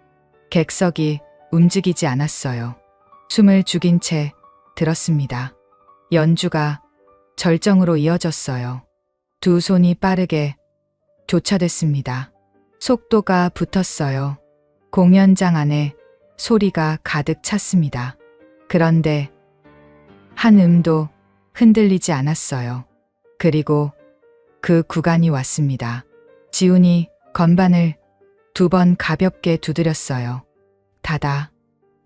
객석이 움직이지 않았어요. 숨을 죽인 채 들었습니다. 연주가 절정으로 이어졌어요. 두 손이 빠르게 교차됐습니다. 속도가 붙었어요. 공연장 안에 소리가 가득 찼습니다. 그런데 한 음도 흔들리지 않았어요. 그리고 그 구간이 왔습니다. 지훈이 건반을 2번 가볍게 두드렸어요. 다다,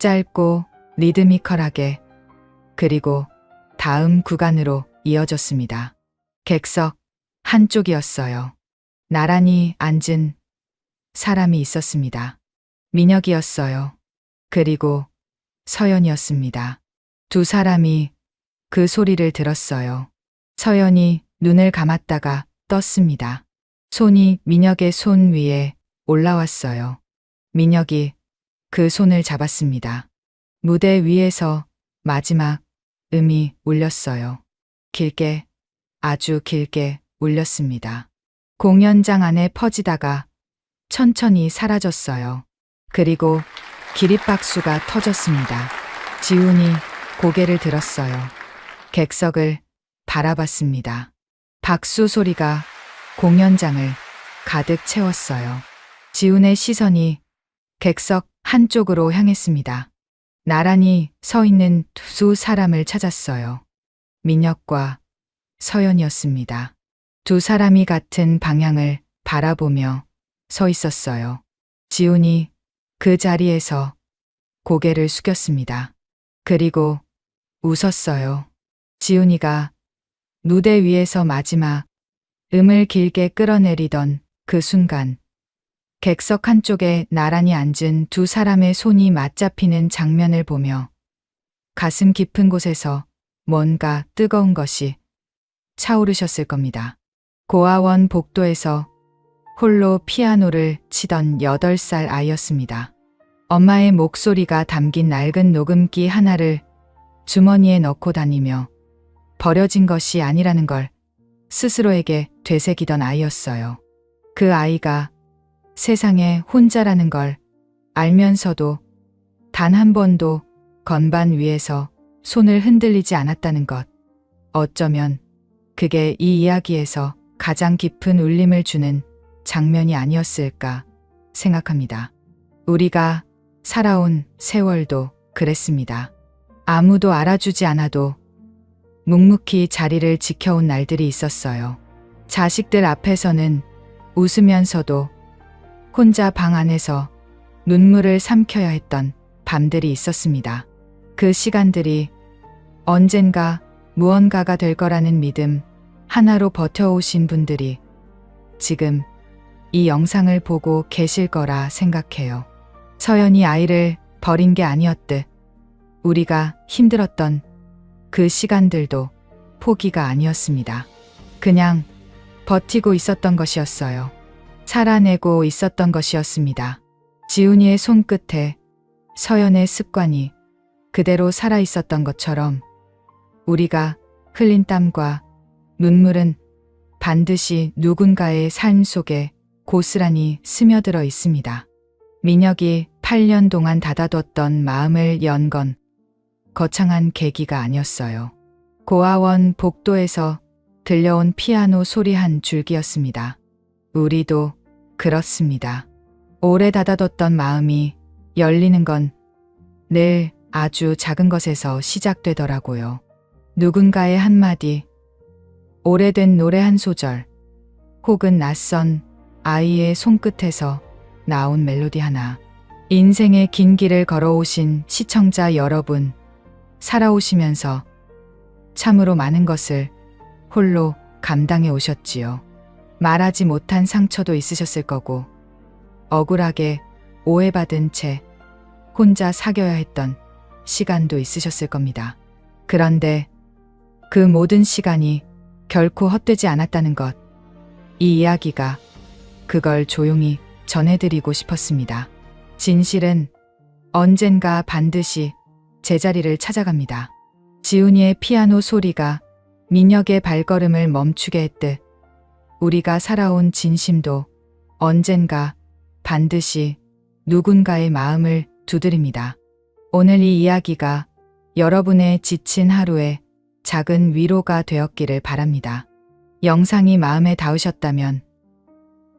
짧고 리드미컬하게, 그리고 다음 구간으로 이어졌습니다. 객석 한쪽이었어요. 나란히 앉은 사람이 있었습니다. 민혁이었어요. 그리고 서연이었습니다. 두 사람이 그 소리를 들었어요. 서연이 눈을 감았다가 떴습니다. 손이 민혁의 손 위에 올라왔어요. 민혁이 그 손을 잡았습니다. 무대 위에서 마지막 음이 울렸어요. 길게, 아주 길게 울렸습니다. 공연장 안에 퍼지다가 천천히 사라졌어요. 그리고 기립박수가 터졌습니다. 지훈이 고개를 들었어요. 객석을 바라봤습니다. 박수 소리가 공연장을 가득 채웠어요. 지훈의 시선이 객석 한쪽으로 향했습니다. 나란히 서 있는 두 사람을 찾았어요. 민혁과 서연이었습니다. 두 사람이 같은 방향을 바라보며 서 있었어요. 지훈이 그 자리에서 고개를 숙였습니다. 그리고 웃었어요. 지훈이가 무대 위에서 마지막 음을 길게 끌어내리던 그 순간, 객석 한쪽에 나란히 앉은 두 사람의 손이 맞잡히는 장면을 보며 가슴 깊은 곳에서 뭔가 뜨거운 것이 차오르셨을 겁니다. 고아원 복도에서 홀로 피아노를 치던 8살 아이였습니다. 엄마의 목소리가 담긴 낡은 녹음기 하나를 주머니에 넣고 다니며 버려진 것이 아니라는 걸 스스로에게 되새기던 아이였어요. 그 아이가 세상에 혼자라는 걸 알면서도 단 한 번도 건반 위에서 손을 흔들리지 않았다는 것. 어쩌면 그게 이 이야기에서 가장 깊은 울림을 주는 장면이 아니었을까 생각합니다. 우리가 살아온 세월도 그랬습니다. 아무도 알아주지 않아도 묵묵히 자리를 지켜온 날들이 있었어요. 자식들 앞에서는 웃으면서도 혼자 방 안에서 눈물을 삼켜야 했던 밤들이 있었습니다. 그 시간들이 언젠가 무언가가 될 거라는 믿음 하나로 버텨오신 분들이 지금 이 영상을 보고 계실 거라 생각해요. 서연이 아이를 버린 게 아니었듯 우리가 힘들었던 그 시간들도 포기가 아니었습니다. 그냥 버티고 있었던 것이었어요. 살아내고 있었던 것이었습니다. 지훈이의 손끝에 서연의 습관이 그대로 살아있었던 것처럼 우리가 흘린 땀과 눈물은 반드시 누군가의 삶 속에 고스란히 스며들어 있습니다. 민혁이 8년 동안 닫아뒀던 마음을 연 건 거창한 계기가 아니었어요. 고아원 복도에서 들려온 피아노 소리 한 줄기였습니다. 우리도 그렇습니다. 오래 닫아뒀던 마음이 열리는 건 늘 아주 작은 것에서 시작되더라고요. 누군가의 한마디, 오래된 노래 한 소절, 혹은 낯선 아이의 손끝에서 나온 멜로디 하나. 인생의 긴 길을 걸어오신 시청자 여러분, 살아오시면서 참으로 많은 것을 홀로 감당해 오셨지요. 말하지 못한 상처도 있으셨을 거고, 억울하게 오해받은 채 혼자 사겨야 했던 시간도 있으셨을 겁니다. 그런데 그 모든 시간이 결코 헛되지 않았다는 것, 이 이야기가 그걸 조용히 전해드리고 싶었습니다. 진실은 언젠가 반드시 제자리를 찾아갑니다. 지훈이의 피아노 소리가 민혁의 발걸음을 멈추게 했듯 우리가 살아온 진심도 언젠가 반드시 누군가의 마음을 두드립니다. 오늘 이 이야기가 여러분의 지친 하루에 작은 위로가 되었기를 바랍니다. 영상이 마음에 닿으셨다면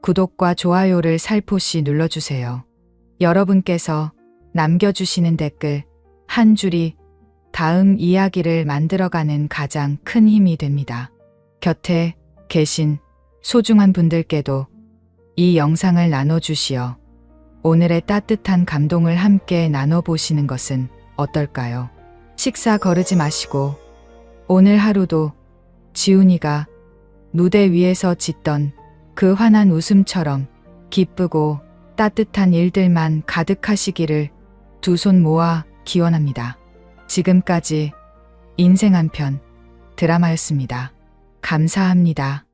구독과 좋아요를 살포시 눌러주세요. 여러분께서 남겨주시는 댓글 한 줄이 다음 이야기를 만들어가는 가장 큰 힘이 됩니다. 곁에 계신 소중한 분들께도 이 영상을 나눠주시어 오늘의 따뜻한 감동을 함께 나눠보시는 것은 어떨까요? 식사 거르지 마시고 오늘 하루도 지훈이가 무대 위에서 짓던 그 환한 웃음처럼 기쁘고 따뜻한 일들만 가득하시기를 두 손 모아 기원합니다. 지금까지 인생 한 편 드라마였습니다. 감사합니다.